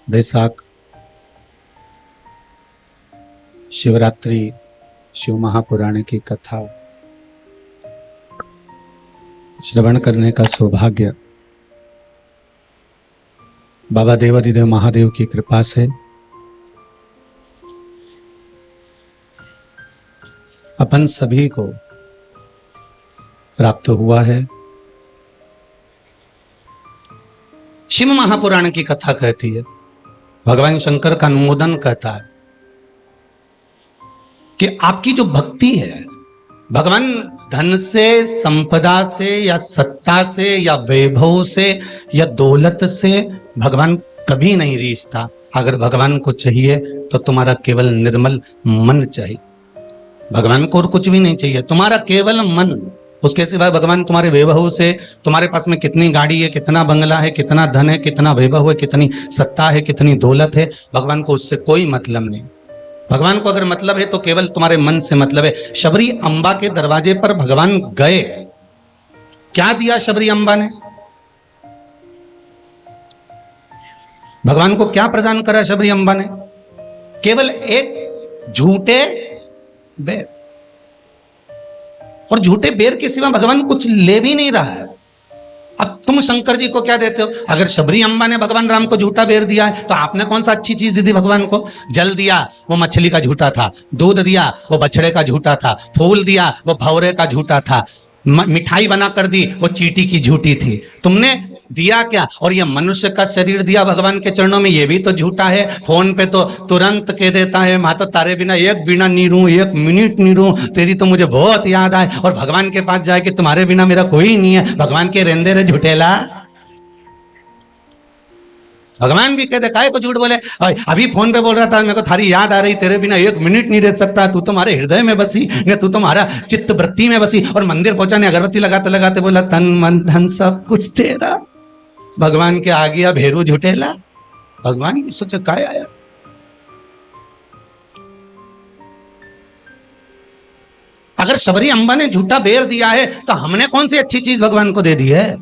बैसाख शिवरात्रि शिव महापुराण की कथा श्रवण करने का सौभाग्य बाबा देवाधिदेव महादेव की कृपा से अपन सभी को प्राप्त हुआ है। शिव महापुराण की कथा कहती है, भगवान शंकर का अनुमोदन कहता है कि आपकी जो भक्ति है, भगवान धन से, संपदा से या सत्ता से या वैभव से या दौलत से भगवान कभी नहीं रीझता। अगर भगवान को चाहिए तो तुम्हारा केवल निर्मल मन चाहिए, भगवान को और कुछ भी नहीं चाहिए, तुम्हारा केवल मन। उसके सिवाय भगवान तुम्हारे वैभव से, तुम्हारे पास में कितनी गाड़ी है, कितना बंगला है, कितना धन है, कितना वैभव है, कितनी सत्ता है, कितनी दौलत है, भगवान को उससे कोई मतलब नहीं। भगवान को अगर मतलब है तो केवल तुम्हारे मन से मतलब है। शबरी अंबा के दरवाजे पर भगवान गए, क्या दिया शबरी अंबा ने? भगवान को क्या प्रदान करा शबरी अंबा ने? केवल एक झूठे बेर, और झूठे बेर के सिवा भगवान कुछ ले भी नहीं रहा है। अब तुम शंकर जी को क्या देते हो? अगर शबरी अंबा ने भगवान राम को झूठा बेर दिया है तो आपने कौन सा अच्छी चीज दी थी भगवान को? जल दिया वो मछली का झूठा था, दूध दिया वो बछड़े का झूठा था, फूल दिया वो भौरे का झूठा था, मिठाई बना कर दी वो चींटी की झूठी थी। तुमने दिया क्या? और ये मनुष्य का शरीर दिया भगवान के चरणों में, ये भी तो झूठा है। फोन पे तो तुरंत कह देता है, माता तारे बिना एक बिना नहीं रहूं, एक मिनट नहीं रहूं, तेरी तो मुझे बहुत याद आए। और भगवान के पास जाए कि तुम्हारे बिना मेरा कोई नहीं है। भगवान के रेंदे रे झूठेला। भगवान भी कहते काहे को झूठ बोले? अभी फोन पे बोल रहा था, मेरे को थारी याद आ रही, तेरे बिना एक मिनट नहीं रह सकता, तू तुम्हारे हृदय में बसी, ने तू तुम्हारा चित्त वृत्ति में बसी। और मंदिर पहुंचा ने अगरबत्ती लगाते लगाते बोला, तन मन धन सब कुछ तेरा। भगवान के आ गया भेरू झूठेला। भगवान की सोचे काय आया। अगर शबरी अंबा ने झूठा बेर दिया है तो हमने कौन सी अच्छी चीज भगवान को दे दी है?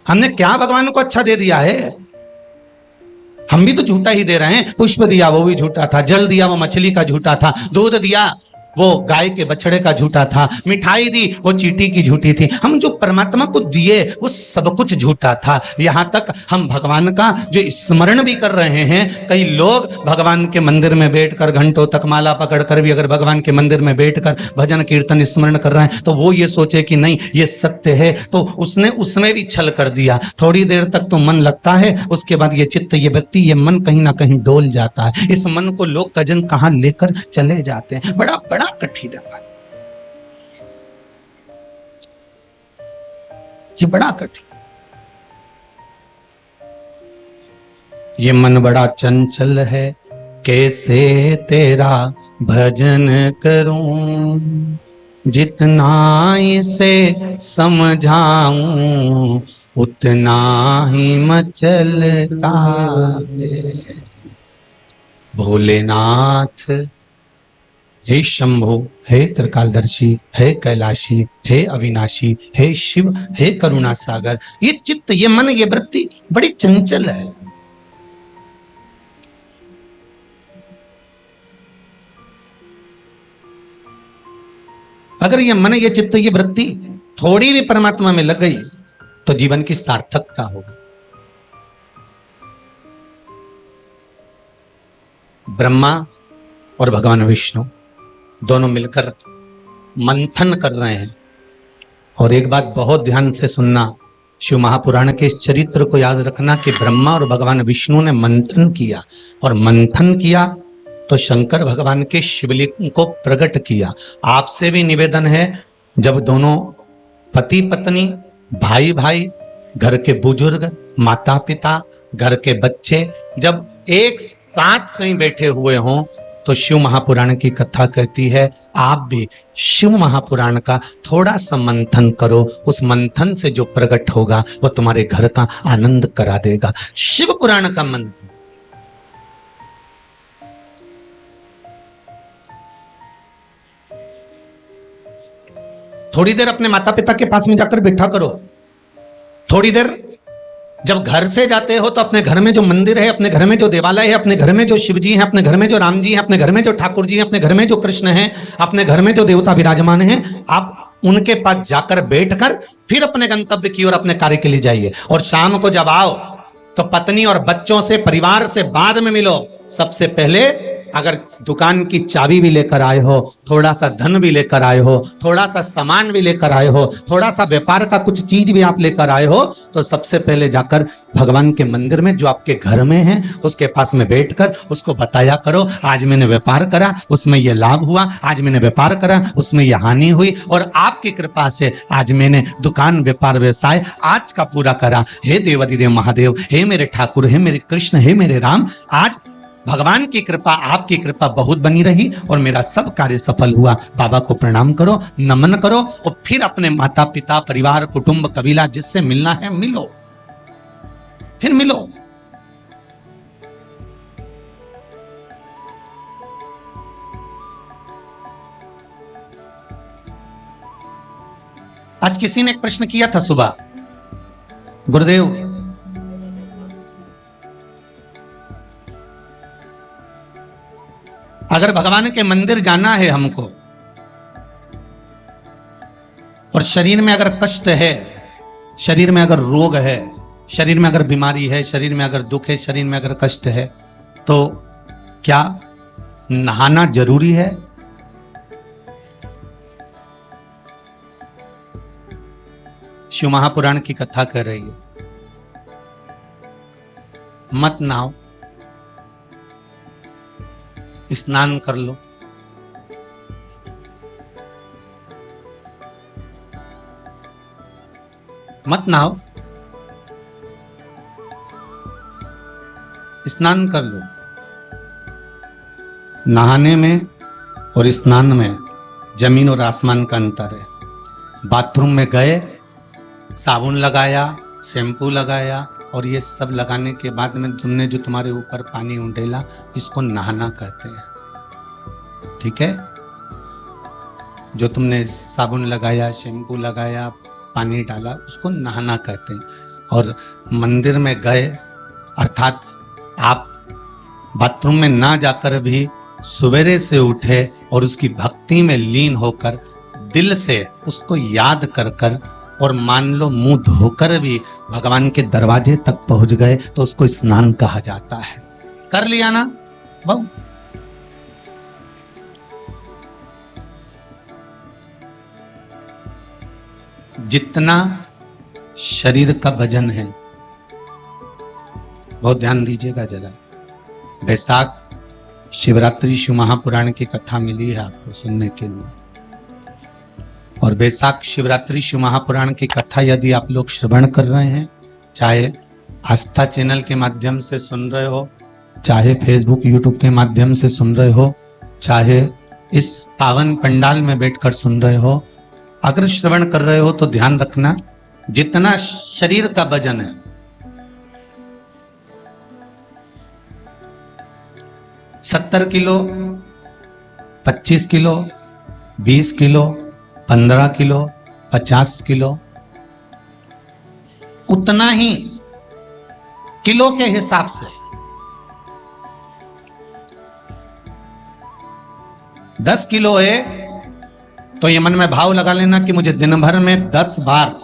हमने क्या भगवान को अच्छा दे दिया है? हम भी तो झूठा ही दे रहे हैं। पुष्प दिया वो भी झूठा था, जल दिया वो मछली का झूठा था, दूध दिया वो गाय के बछड़े का झूठा था, मिठाई दी वो चींटी की झूठी थी। हम जो परमात्मा को दिए वो सब कुछ झूठा था। यहां तक हम भगवान का जो स्मरण भी कर रहे हैं, कई लोग भगवान के मंदिर में बैठकर घंटों तक माला पकड़कर भी अगर भगवान के मंदिर में बैठकर भजन कीर्तन स्मरण कर रहे हैं तो वो ये सोचे कि नहीं ये सत्य है, तो उसने उसमें भी छल कर दिया। थोड़ी देर तक तो मन लगता है, उसके बाद ये चित्त, ये व्यक्ति, ये मन कहीं ना कहीं डोल जाता है। इस मन को लोग कजन कहां लेकर चले जाते हैं। बड़ा बड़ा कठिन है, ये बड़ा कठिन। ये मन बड़ा चंचल है, कैसे तेरा भजन करूं, जितना इसे समझाऊं उतना ही मचलता है। भोलेनाथ, हे शंभु, हे त्रिकालदर्शी, हे कैलाशी, हे अविनाशी, हे शिव, हे करुणा सागर। ये चित्त, ये मन, ये वृत्ति बड़ी चंचल है। अगर ये मन, ये चित्त, ये वृत्ति थोड़ी भी परमात्मा में लग गई तो जीवन की सार्थकता होगी। ब्रह्मा और भगवान विष्णु दोनों मिलकर मंथन कर रहे हैं। और एक बात बहुत ध्यान से सुनना, शिव महापुराण के इस चरित्र को याद रखना कि ब्रह्मा और भगवान विष्णु ने मंथन किया, और मंथन किया तो शंकर भगवान के शिवलिंग को प्रकट किया। आपसे भी निवेदन है, जब दोनों पति पत्नी, भाई भाई, घर के बुजुर्ग, माता पिता, घर के बच्चे जब एक साथ कहीं बैठे हुए हों तो शिव महापुराण की कथा कहती है आप भी शिव महापुराण का थोड़ा सा मंथन करो। उस मंथन से जो प्रकट होगा वो तुम्हारे घर का आनंद करा देगा। शिव पुराण का मंथन। थोड़ी देर अपने माता पिता के पास में जाकर बैठा करो, थोड़ी देर जब घर से जाते हो तो अपने घर में जो मंदिर है, अपने घर में जो देवालय है, अपने घर में जो शिव जी हैं, अपने घर में जो राम जी हैं, अपने घर में जो ठाकुर जी हैं, अपने घर में जो कृष्ण हैं, अपने घर में जो देवता विराजमान हैं, आप उनके पास जाकर बैठकर फिर अपने गंतव्य की ओर अपने कार्य के लिए जाइए। और शाम को जब आओ तो पत्नी और बच्चों से, परिवार से बाद में मिलो। सबसे पहले अगर दुकान की चाबी भी लेकर आए हो, थोड़ा सा धन भी लेकर आए हो, थोड़ा सा सामान भी लेकर आए हो, थोड़ा सा व्यापार का कुछ चीज भी आप लेकर आए हो, तो सबसे पहले जाकर भगवान के मंदिर में जो आपके घर में है उसके पास में बैठकर उसको बताया करो, आज मैंने व्यापार करा उसमें यह लाभ हुआ, आज मैंने व्यापार करा उसमें यह हानि हुई, और आपकी कृपा से आज मैंने दुकान, व्यापार, व्यवसाय आज का पूरा करा। हे देवाधिदेव महादेव, हे मेरे ठाकुर, हे मेरे कृष्ण, हे मेरे राम, आज भगवान की कृपा, आपकी कृपा बहुत बनी रही और मेरा सब कार्य सफल हुआ। बाबा को प्रणाम करो, नमन करो और फिर अपने माता पिता, परिवार, कुटुंब, कबीला जिससे मिलना है मिलो, फिर मिलो। आज किसी ने एक प्रश्न किया था सुबह, गुरुदेव अगर भगवान के मंदिर जाना है हमको और शरीर में अगर कष्ट है, शरीर में अगर रोग है, शरीर में अगर बीमारी है, शरीर में अगर दुख है, शरीर में अगर कष्ट है, तो क्या नहाना जरूरी है? शिव महापुराण की कथा कर रही है, मत नहाओ, स्नान कर लो। मत नहाओ, स्नान कर लो। नहाने में और स्नान में जमीन और आसमान का अंतर है। बाथरूम में गए, साबुन लगाया, शैम्पू लगाया और ये सब लगाने के बाद में तुमने जो तुम्हारे ऊपर पानी उंडेला, इसको नहाना कहते हैं। ठीक है, जो तुमने साबुन लगाया, शैम्पू लगाया, पानी डाला, उसको नहाना कहते हैं। और मंदिर में गए अर्थात आप बाथरूम में ना जाकर भी सवेरे से उठे और उसकी भक्ति में लीन होकर दिल से उसको याद कर कर और मान लो मुंह धोकर भी भगवान के दरवाजे तक पहुंच गए तो उसको स्नान कहा जाता है। कर लिया ना बहु? जितना शरीर का वजन है, बहुत ध्यान दीजिएगा जरा। बैसाख शिवरात्रि शिव महापुराण की कथा मिली है आपको सुनने के लिए, और बैसाख शिवरात्रि शिव महापुराण की कथा यदि आप लोग श्रवण कर रहे हैं, चाहे आस्था चैनल के माध्यम से सुन रहे हो, चाहे फेसबुक यूट्यूब के माध्यम से सुन रहे हो, चाहे इस पावन पंडाल में बैठकर सुन रहे हो, अगर श्रवण कर रहे हो तो ध्यान रखना, जितना शरीर का वजन है 70 kilo, 25 kilo, 20 kilo, 15 kilo, 50 kilo, उतना ही किलो के हिसाब से 10 किलो है तो ये मन में भाव लगा लेना कि मुझे दिन भर में 10 बार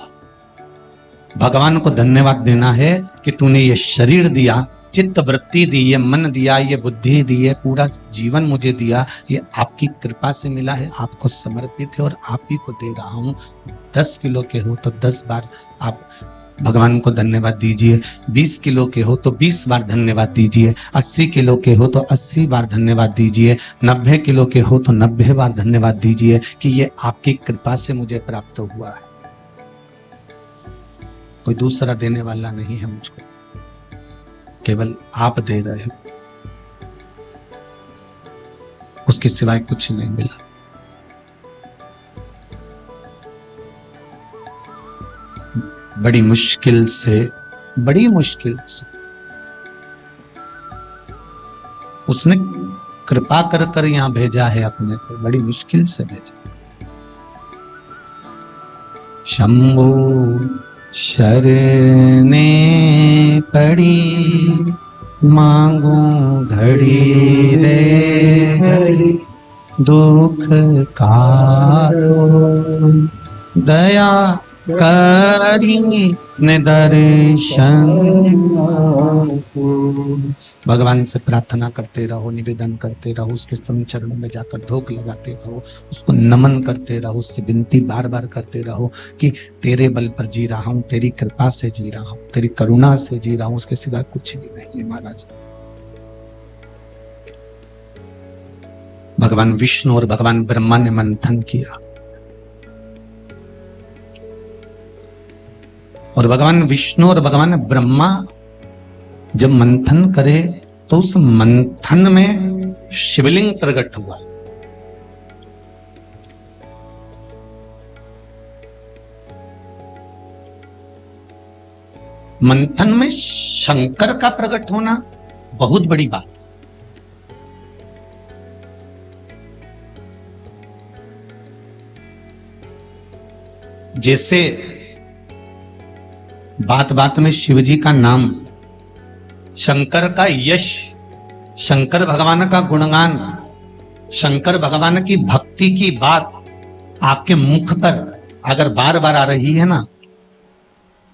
भगवान को धन्यवाद देना है कि तूने ये शरीर दिया, चित्त वृत्ति दी, ये मन दिया, ये बुद्धि दी, ये पूरा जीवन मुझे दिया, ये आपकी कृपा से मिला है, आपको समर्पित है और आप ही को दे रहा हूं। 10 किलो के हो तो 10 बार आप भगवान को धन्यवाद दीजिए, 20 किलो के हो तो 20 बार धन्यवाद दीजिए, 80 किलो के हो तो 80 बार धन्यवाद दीजिए, 90 किलो के हो तो 90 बार धन्यवाद दीजिए कि ये आपकी कृपा से मुझे प्राप्त हुआ है। कोई दूसरा देने वाला नहीं है मुझको, केवल आप दे रहे हो, उसके सिवाय कुछ नहीं मिला। बड़ी मुश्किल से उसने कृपा कर कर यहां भेजा है अपने को, बड़ी मुश्किल से भेजा। शंभो शरणे पड़ी मांगू घड़ी रे घड़ी दुख काटो दया करी ने दर्शन। भगवान से प्रार्थना करते रहो, निवेदन करते रहो, उसके सम चरणों में जाकर धूप लगाते रहो, उसको नमन करते रहो, उससे विनती बार बार करते रहो कि तेरे बल पर जी रहा हूं, तेरी कृपा से जी रहा हूं, तेरी करुणा से जी रहा हूं, उसके सिवा कुछ भी नहीं है महाराज। भगवान विष्णु और भगवान ब्रह्मा ने मंथन किया और भगवान विष्णु और भगवान ब्रह्मा जब मंथन करे तो उस मंथन में शिवलिंग प्रकट हुआ। मंथन में शंकर का प्रकट होना बहुत बड़ी बात। जैसे बात बात में शिव जी का नाम, शंकर का यश, शंकर भगवान का गुणगान, शंकर भगवान की भक्ति की बात आपके मुख पर अगर बार बार आ रही है ना,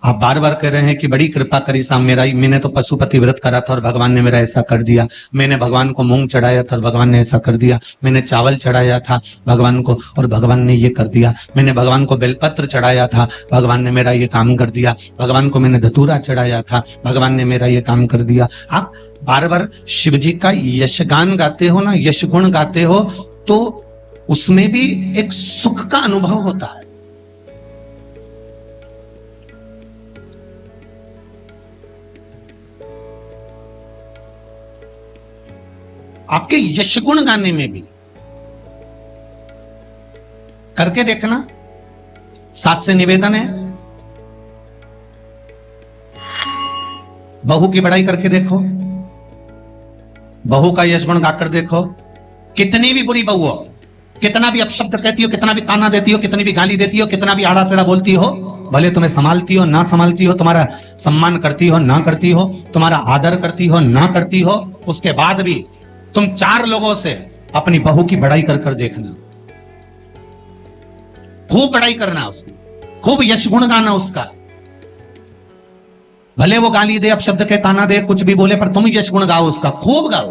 आप बार बार कह रहे हैं कि बड़ी कृपा करी साहब, मैंने तो पशुपति व्रत करा था और भगवान ने मेरा ऐसा कर दिया, मैंने भगवान को मूंग चढ़ाया था और भगवान ने ऐसा कर दिया, मैंने चावल चढ़ाया था भगवान को और भगवान ने ये कर दिया, मैंने भगवान को बेलपत्र चढ़ाया था, भगवान ने मेरा ये काम कर दिया, भगवान को मैंने धतूरा चढ़ाया था, भगवान ने मेरा ये काम कर दिया। आप बार बार शिव जी का यशगान गाते हो ना, यश गुण गाते हो, तो उसमें भी एक सुख का अनुभव होता है। आपके यश गुण गाने में भी करके देखना। सास से निवेदन है, बहू की बड़ाई करके देखो, बहू का यश गुण गाकर देखो। कितनी भी बुरी बहू हो, कितना भी अपशब्द कहती हो, कितना भी ताना देती हो, कितनी भी गाली देती हो, कितना भी आड़ा टेढ़ा बोलती हो, भले तुम्हें संभालती हो ना संभालती हो, तुम्हारा सम्मान करती हो ना करती हो, तुम्हारा आदर करती हो ना करती हो, उसके बाद भी तुम 4 लोगों से अपनी बहू की बड़ाई कर कर देखना, खूब बड़ाई करना उसकी, खूब यश गुण गाना उसका। भले वो गाली दे, अपशब्द के ताना दे, कुछ भी बोले, पर तुम यश गुण गाओ उसका, खूब गाओ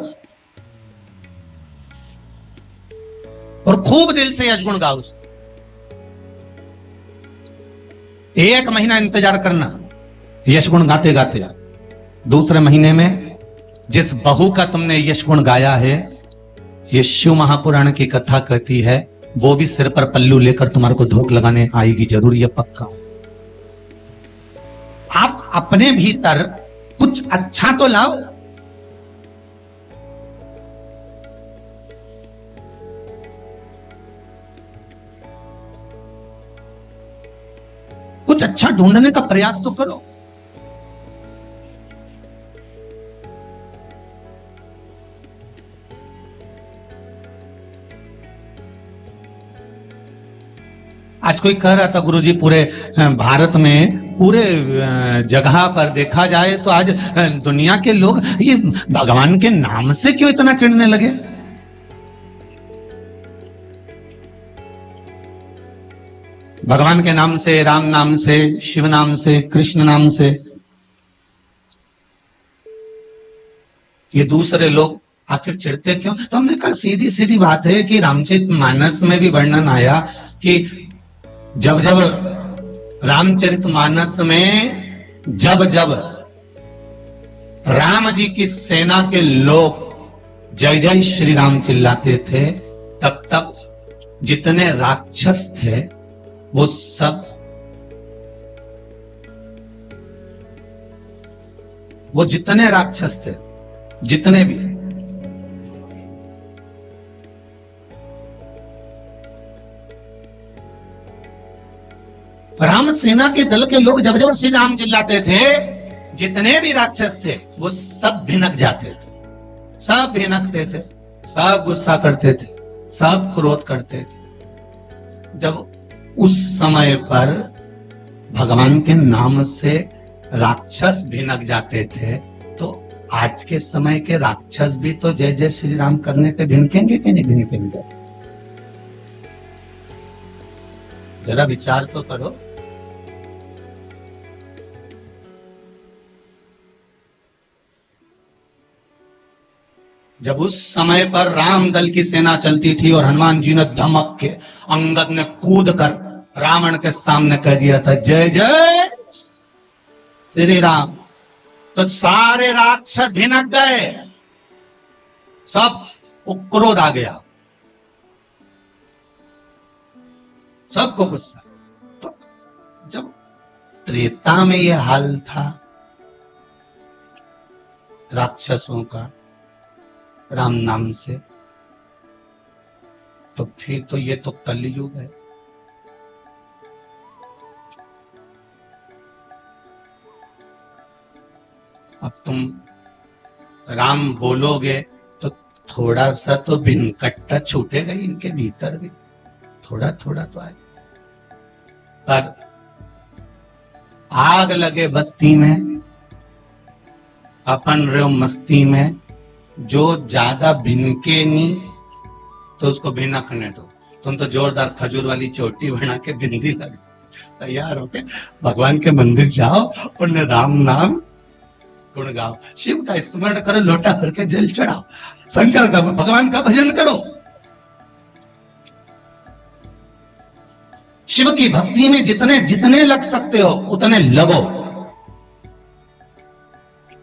और खूब दिल से यश गुण गाओ उसका। 1 महीना इंतजार करना यश गुण गाते गाते। दूसरे महीने में जिस बहू का तुमने यश गुण गाया है, ये शिव महापुराण की कथा कहती है, वो भी सिर पर पल्लू लेकर तुम्हारे को धूप लगाने आएगी जरूर, ये पक्का। आप अपने भीतर कुछ अच्छा तो लाओ। कुछ अच्छा ढूंढने का प्रयास तो करो। आज कोई कह रहा था गुरुजी, पूरे भारत में पूरे जगह पर देखा जाए तो आज दुनिया के लोग ये भगवान के नाम से क्यों इतना चिढ़ने लगे। भगवान के नाम से, राम नाम से, शिव नाम से, कृष्ण नाम से, ये दूसरे लोग आखिर चिढ़ते क्यों? तो हमने कहा सीधी सीधी बात है कि रामचरितमानस में भी वर्णन आया कि जब जब रामचरितमानस में जब जब राम जी की सेना के लोग जय जय श्री राम चिल्लाते थे, तब तब जितने राक्षस थे वो सब, वो जितने राक्षस थे, जितने भी, राम सेना के दल के लोग जब जब श्री राम चिल्लाते थे, जितने भी राक्षस थे वो सब भिनक जाते थे, सब भिनकते थे, सब गुस्सा करते थे, सब क्रोध करते थे। जब उस समय पर भगवान के नाम से राक्षस भिनक जाते थे, तो आज के समय के राक्षस भी तो जय जय श्री राम करने पे भिनकेंगे कि नहीं भिनकेंगे? जरा विचार तो करो। जब उस समय पर राम दल की सेना चलती थी और हनुमान जी ने धमक के, अंगद ने कूद कर रावण के सामने कह दिया था जय जय श्री राम, तो सारे राक्षस भिनक गए, सब क्रोध आ गया, सबको गुस्सा। तो जब त्रेता में यह हाल था राक्षसों का राम नाम से, तो फिर तो ये तो कलयुग है। अब तुम राम बोलोगे तो थोड़ा सा तो भिनकट्टा छूटेगा ही इनके भीतर भी, थोड़ा थोड़ा तो आए। पर आग लगे बस्ती में, अपन रहो मस्ती में, जो ज्यादा भिनके नहीं तो उसको भिनकने दो। तुम तो जोरदार खजूर वाली चोटी बना के बिंदी लगे तैयार होके भगवान के मंदिर जाओ और राम नाम गुण गाओ, शिव का स्मरण करो, लोटा भर के जल चढ़ाओ, शंकर का भगवान का भजन करो। शिव की भक्ति में जितने जितने लग सकते हो उतने लगो,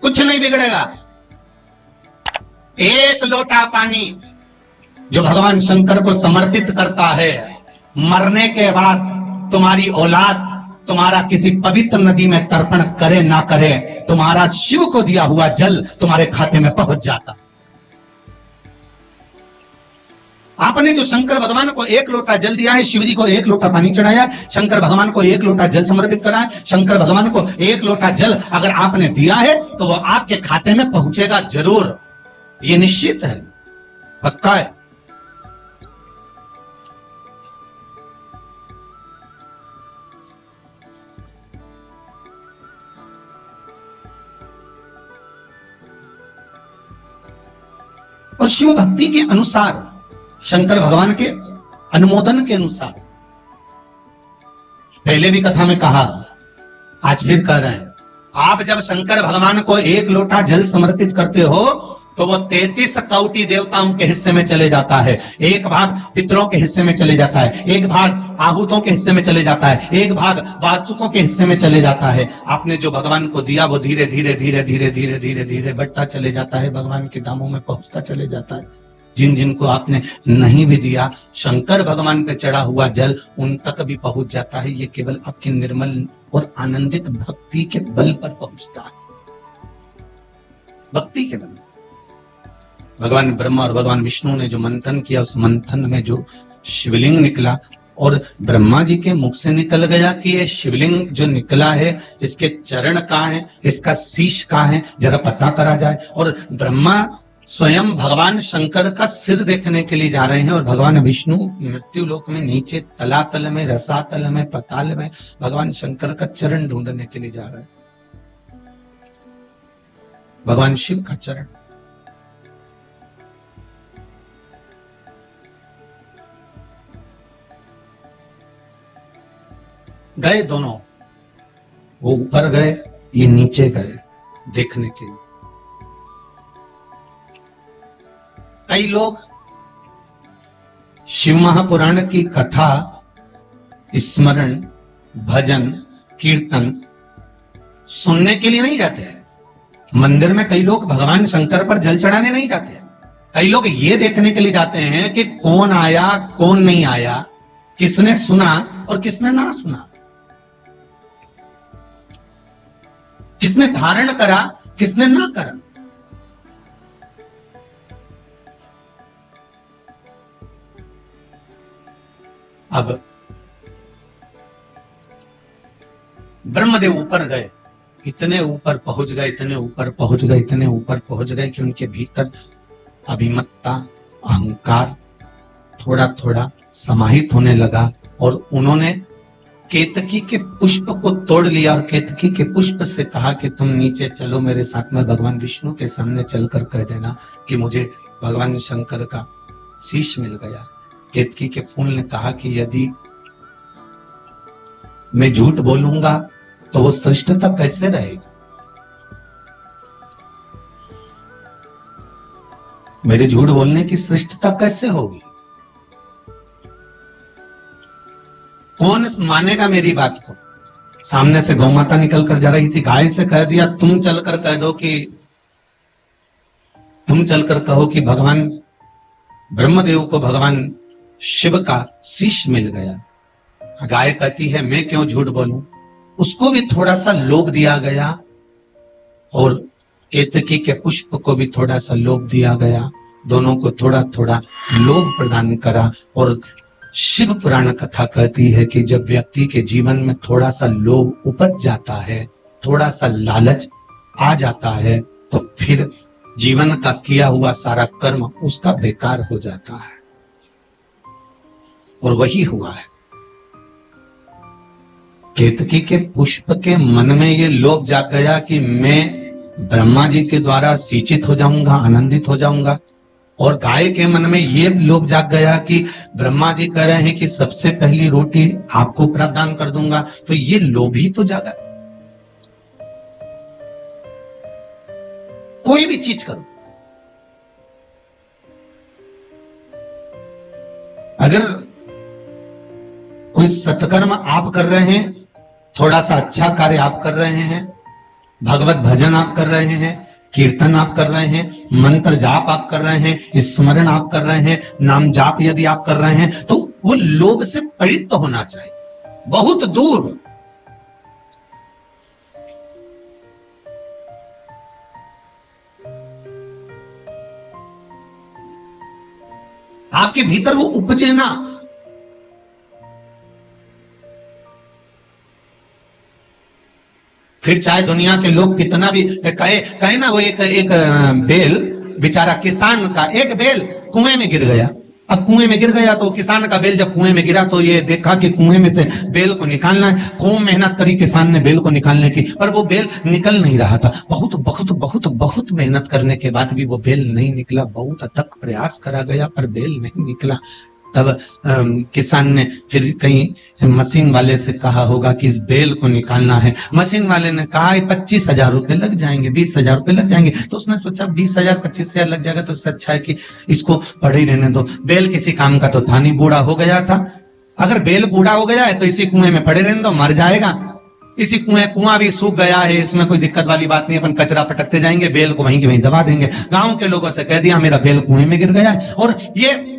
कुछ नहीं बिगड़ेगा। एक लोटा पानी जो भगवान शंकर को समर्पित करता है, मरने के बाद तुम्हारी औलाद तुम्हारा किसी पवित्र नदी में तर्पण करे ना करे, तुम्हारा शिव को दिया हुआ जल तुम्हारे खाते में पहुंच जाता। आपने जो शंकर भगवान को एक लोटा जल दिया है, शिव जी को एक लोटा पानी चढ़ाया, शंकर भगवान को एक लोटा जल समर्पित करा है, शंकर भगवान को एक लोटा जल अगर आपने दिया है तो वो आपके खाते में पहुंचेगा जरूर, ये निश्चित है, पक्का है। और शिव भक्ति के अनुसार, शंकर भगवान के अनुमोदन के अनुसार, पहले भी कथा में कहा, आज फिर कह रहे हैं, आप जब शंकर भगवान को एक लोटा जल समर्पित करते हो तो वो 33 कौटी देवताओं के हिस्से में चले जाता है, एक भाग पितरों के हिस्से में चले जाता है, एक भाग आहूतों के हिस्से में चले जाता है, एक भाग वाचुकों के हिस्से में चले जाता है। आपने जो भगवान को दिया वो धीरे धीरे धीरे धीरे धीरे धीरे धीरे बढ़ता चले जाता है, भगवान के धामों में पहुंचता चले जाता है। जिन जिनको आपने नहीं भी दिया, शंकर भगवान पे चढ़ा हुआ जल उन तक भी पहुंच जाता है। ये केवल आपकी निर्मल और आनंदित भक्ति के बल पर पहुंचता है, भक्ति के बल। भगवान ब्रह्मा और भगवान विष्णु ने जो मंथन किया, उस मंथन में जो शिवलिंग निकला, और ब्रह्मा जी के मुख से निकल गया कि ये शिवलिंग जो निकला है इसके चरण कहाँ है, इसका शीश कहाँ है, जरा पता करा जाए। और ब्रह्मा स्वयं भगवान शंकर का सिर देखने के लिए जा रहे हैं, और भगवान विष्णु मृत्यु लोक में नीचे तलातल में, रसातल में, पताल में भगवान शंकर का चरण ढूंढने के लिए जा रहे हैं, भगवान शिव का चरण। गए दोनों, वो ऊपर गए, ये नीचे गए देखने के लिए। कई लोग शिव महापुराण की कथा, स्मरण, भजन, कीर्तन सुनने के लिए नहीं जाते हैं। मंदिर में कई लोग भगवान शंकर पर जल चढ़ाने नहीं जाते हैं। कई लोग ये देखने के लिए जाते हैं कि कौन आया कौन नहीं आया, किसने सुना और किसने ना सुना, किसने धारण करा किसने ना करा। अब ब्रह्मदेव ऊपर गए, इतने ऊपर पहुंच गए, इतने ऊपर पहुंच गए, इतने ऊपर पहुंच गए कि उनके भीतर अभिमत्ता, अहंकार थोड़ा थोड़ा समाहित होने लगा, और उन्होंने केतकी के पुष्प को तोड़ लिया और केतकी के पुष्प से कहा कि तुम नीचे चलो मेरे साथ में, भगवान विष्णु के सामने चलकर कह देना कि मुझे भगवान शंकर का शीश मिल गया। केतकी के फूल ने कहा कि यदि मैं झूठ बोलूंगा तो वो श्रेष्ठता कैसे रहेगी? मेरे झूठ बोलने की श्रेष्ठता कैसे होगी? कौन मानेगा मेरी बात को? सामने से गौ माता निकल कर जा रही थी, गाय से कह दिया तुम चलकर कह दो कि तुम चलकर कहो कि भगवान ब्रह्मदेव को भगवान शिव का शीश मिल गया। गाय कहती है मैं क्यों झूठ बोलूं? उसको भी थोड़ा सा लोभ दिया गया और केतकी के पुष्प को भी थोड़ा सा लोभ दिया गया। दोनों को थोड़ा थोड़ा लोभ प्रदान करा। और शिव पुराण कथा कहती है कि जब व्यक्ति के जीवन में थोड़ा सा लोभ उपज जाता है, थोड़ा सा लालच आ जाता है, तो फिर जीवन का किया हुआ सारा कर्म उसका बेकार हो जाता है। और वही हुआ है। केतकी के पुष्प के मन में ये लोभ जाग गया कि मैं ब्रह्मा जी के द्वारा सिंचित हो जाऊंगा, आनंदित हो जाऊंगा। और गाय के मन में ये लोभ जाग गया कि ब्रह्मा जी कह रहे हैं कि सबसे पहली रोटी आपको प्रदान कर दूंगा, तो ये लोभ ही तो जागा। कोई भी चीज करो, अगर कोई सत्कर्म आप कर रहे हैं, थोड़ा सा अच्छा कार्य आप कर रहे हैं, भगवत भजन आप कर रहे हैं, कीर्तन आप कर रहे हैं, मंत्र जाप आप कर रहे हैं, स्मरण आप कर रहे हैं, नाम जाप यदि आप कर रहे हैं, तो वो लोभ से पवित्र होना चाहिए, बहुत दूर। आपके भीतर वो उपजे ना। फिर चाहे दुनिया के लोग कितना भी कहे ना, वो एक बेल बेचारा किसान का एक बेल कुएं में गिर गया। अब कुएं में गिर गया तो किसान का बेल जब कुएं में गिरा तो ये देखा कि कुएं में से बेल को निकालना है। खूब मेहनत करी किसान ने बेल को निकालने की, पर वो बेल निकल नहीं रहा था। बहुत बहुत बहुत बहुत मेहनत करने के बाद भी वो बेल नहीं निकला। बहुत अथक प्रयास करा गया पर बेल नहीं निकला। तब किसान ने फिर कहीं मशीन वाले से कहा होगा कि इस बेल को निकालना है। मशीन वाले ने कहा 25,000 रुपए लग जाएंगे, 20,000 रुपए लग जाएंगे। तो उसने सोचा 20,000 25,000 लग जाएगा तो इससे अच्छा है कि इसको पड़े ही रहने दो। बेल किसी काम का तो था नहीं, बूढ़ा हो गया था। अगर बेल बूढ़ा हो गया है तो इसी कुएं में पड़े रहने दो, मर जाएगा। इसी कुआं भी सूख गया है, इसमें कोई दिक्कत वाली बात नहीं, अपन कचरा पटकते जाएंगे, बेल को वहीं के वहीं दबा देंगे। गांव के लोगों से कह दिया मेरा बेल कुएं में गिर गया है और ये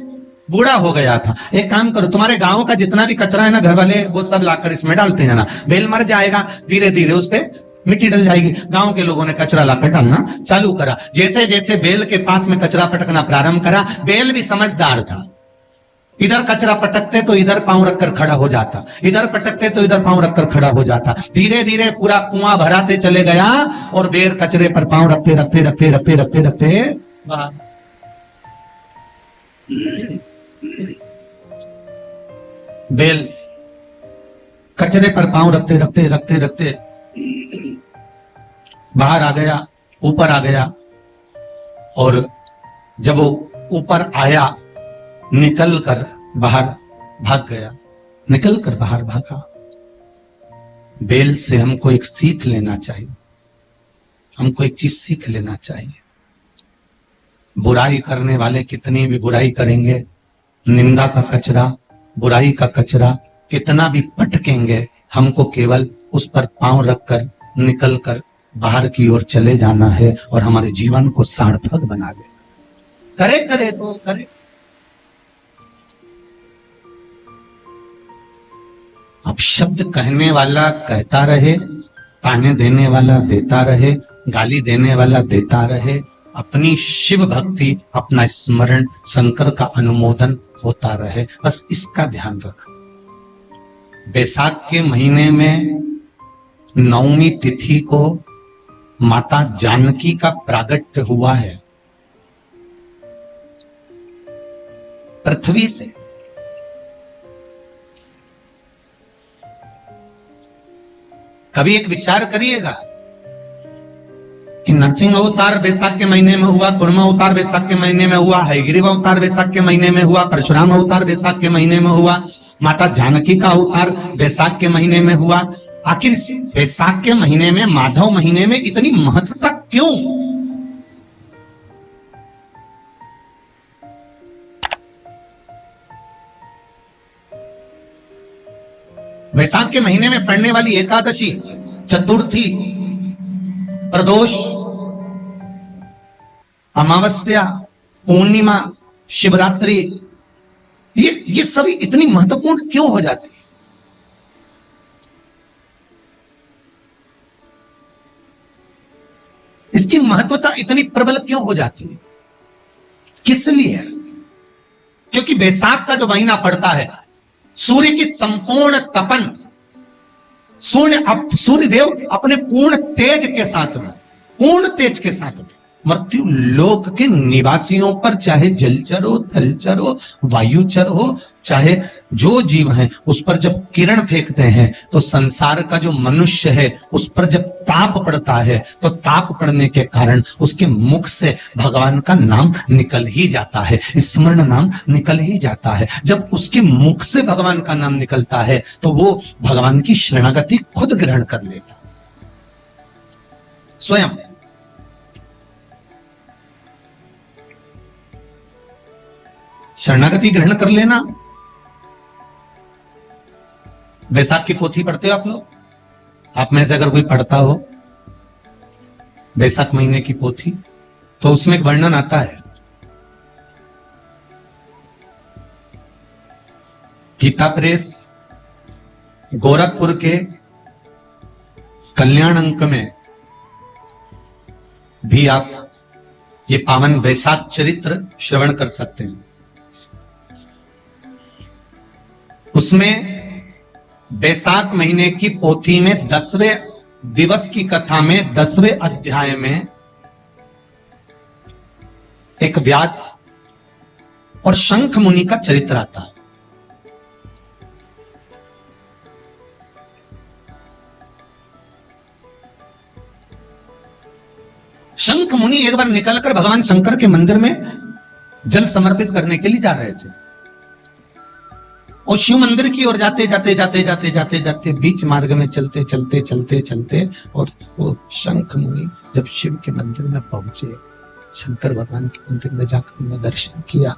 बूढ़ा हो गया था। एक काम करो, तुम्हारे गांव का जितना भी कचरा है ना, घर वाले वो सब लाकर इसमें डालते हैं ना, बेल मर जाएगा, धीरे धीरे उस पे मिट्टी डल जाएगी। गांव के लोगों ने कचरा लाकर डालना चालू करा। जैसे जैसे बेल के पास में कचरा पटकना प्रारंभ करा, बेल भी समझदार था। इधर कचरा पटकते तो इधर पांव रखकर खड़ा हो जाता, इधर पटकते तो इधर पांव रखकर खड़ा हो जाता। धीरे धीरे पूरा कुआं भराते चले गया और बेल कचरे पर पांव रखते रखते रखते रखते रखते रखते बेल कचरे पर पांव रखते रखते रखते रखते बाहर आ गया, ऊपर आ गया। और जब वो ऊपर आया, निकल कर बाहर भाग गया, निकल कर बाहर भागा। बेल से हमको एक सीख लेना चाहिए, हमको एक चीज सीख लेना चाहिए। बुराई करने वाले कितनी भी बुराई करेंगे, निंदा का कचरा, बुराई का कचरा कितना भी पटकेंगे, हमको केवल उस पर पांव रखकर निकल कर बाहर की ओर चले जाना है और हमारे जीवन को सार्थक बना ले। करे करे तो करे। अब शब्द कहने वाला कहता रहे, ताने देने वाला देता रहे, गाली देने वाला देता रहे, अपनी शिव भक्ति, अपना स्मरण, शंकर का अनुमोदन होता रहे, बस इसका ध्यान रखना। बैसाख के महीने में 9वीं तिथि को माता जानकी का प्रागट्य हुआ है पृथ्वी से। कभी एक विचार करिएगा कि नरसिंह अवतार बैसाख के महीने में हुआ, कुर्मा अवतार बैसाख के महीने में हुआ, हयग्रीव अवतार बैसाख के महीने में हुआ, परशुराम अवतार बैसाख के महीने में हुआ, माता जानकी का अवतार बैसाख के महीने में हुआ। आखिर बैसाख के महीने में, माधव महीने में इतनी महत्वता क्यों? बैसाख के महीने में पड़ने वाली एकादशी, चतुर्थी, प्रदोष, अमावस्या, पूर्णिमा, शिवरात्रि, ये सभी इतनी महत्वपूर्ण क्यों हो जाती है? इसकी महत्वता इतनी प्रबल क्यों हो जाती है? किस लिए? क्योंकि बैसाख का जो महीना पड़ता है, सूर्य की संपूर्ण तपन, सूर्य देव अपने पूर्ण तेज के साथ में मृत्यु लोक के निवासियों पर, चाहे जलचर हो, थलचर हो, वायुचर हो, चाहे जो जीव हैं, उस पर जब किरण फेंकते हैं तो संसार का जो मनुष्य है उस पर जब ताप पड़ता है तो ताप पड़ने के कारण उसके मुख से भगवान का नाम निकल ही जाता है, स्मरण नाम निकल ही जाता है। जब उसके मुख से भगवान का नाम निकलता है तो वो भगवान की शरणागति खुद ग्रहण कर लेता स्वयं। शरणागति ग्रहण कर लेना। बैसाख की पोथी पढ़ते हो आप लोग? आप में से अगर कोई पढ़ता हो बैसाख महीने की पोथी, तो उसमें एक वर्णन आता है, गीता प्रेस गोरखपुर के कल्याण अंक में भी आप ये पावन बैसाख चरित्र श्रवण कर सकते हैं। उसमें बैसाख महीने की पोथी में 10वें दिवस की कथा में 10वें अध्याय में एक व्याध और शंख मुनि का चरित्र आता है। शंख मुनि एक बार निकलकर भगवान शंकर के मंदिर में जल समर्पित करने के लिए जा रहे थे और शिव मंदिर की ओर जाते जाते बीच मार्ग में चलते और वो शंख मुनि जब शिव के मंदिर में पहुंचे, शंकर भगवान के मंदिर में जाकर उन्हें दर्शन किया,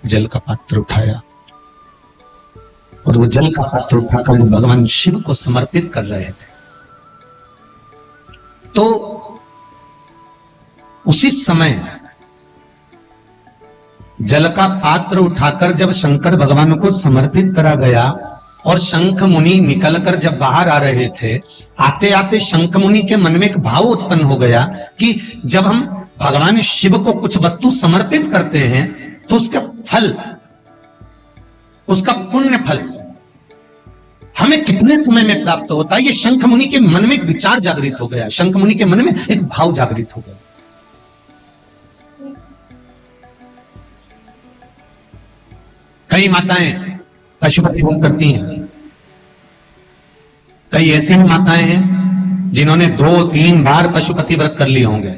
जल का पात्र उठाया और वो जल का पात्र उठाकर भगवान शिव को समर्पित कर रहे थे। तो उसी समय जल का पात्र उठाकर जब शंकर भगवान को समर्पित करा गया और शंख मुनि निकलकर जब बाहर आ रहे थे, आते आते शंख मुनि के मन में एक भाव उत्पन्न हो गया कि जब हम भगवान शिव को कुछ वस्तु समर्पित करते हैं तो उसका फल, उसका पुण्य फल हमें कितने समय में प्राप्त होता है। ये शंख मुनि के मन में एक विचार जागृत हो गया, शंख मुनि के मन में एक भाव जागृत हो गया। कई माताएं पशुपति होम करती हैं, कई ऐसी माताएं हैं जिन्होंने 2-3 बार पशुपति व्रत कर लिए होंगे,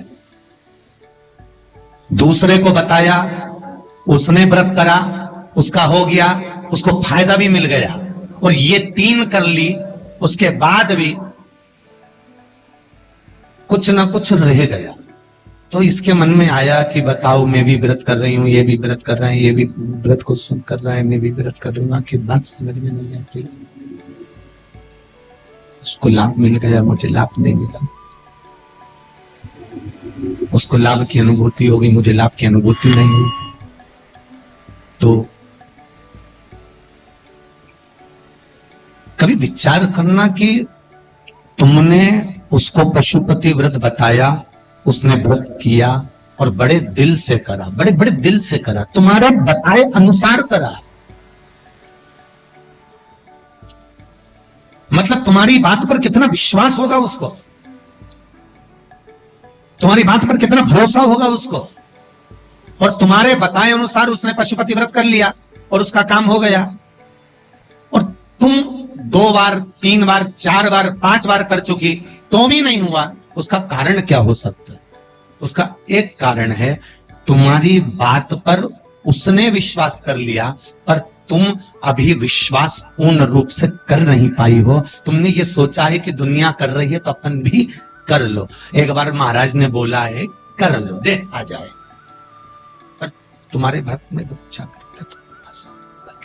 दूसरे को बताया, उसने व्रत करा, उसका हो गया, उसको फायदा भी मिल गया, और ये 3 कर ली, उसके बाद भी कुछ ना कुछ रह गया। तो इसके मन में आया कि बताओ, मैं भी व्रत कर रही हूं, ये भी व्रत कर रहे हैं, ये भी व्रत को सुन कर रहा है, मैं भी व्रत कर रही हूं, आखिर बात समझ में नहीं आती। उसको लाभ मिल गया, मुझे लाभ नहीं मिला, उसको लाभ की अनुभूति हो गई, मुझे लाभ की अनुभूति नहीं हुई। तो कभी विचार करना कि तुमने उसको पशुपति व्रत बताया, उसने व्रत किया और बड़े दिल से करा, बड़े बड़े दिल से करा, तुम्हारे बताए अनुसार करा, मतलब तुम्हारी बात पर कितना विश्वास होगा उसको, तुम्हारी बात पर कितना भरोसा होगा उसको। और तुम्हारे बताए अनुसार उसने पशुपति व्रत कर लिया और उसका काम हो गया। तुम 2 बार 3 बार 4 बार 5 बार कर चुकी तो भी नहीं हुआ, उसका कारण क्या हो सकता है? उसका एक कारण है, तुम्हारी बात पर उसने विश्वास कर लिया, पर तुम अभी विश्वास पूर्ण रूप से कर नहीं पाई हो। तुमने ये सोचा है कि दुनिया कर रही है तो अपन भी कर लो। एक बार महाराज ने बोला है कर लो, देखा जाए। पर तुम्हारे बात में वो जागृतता,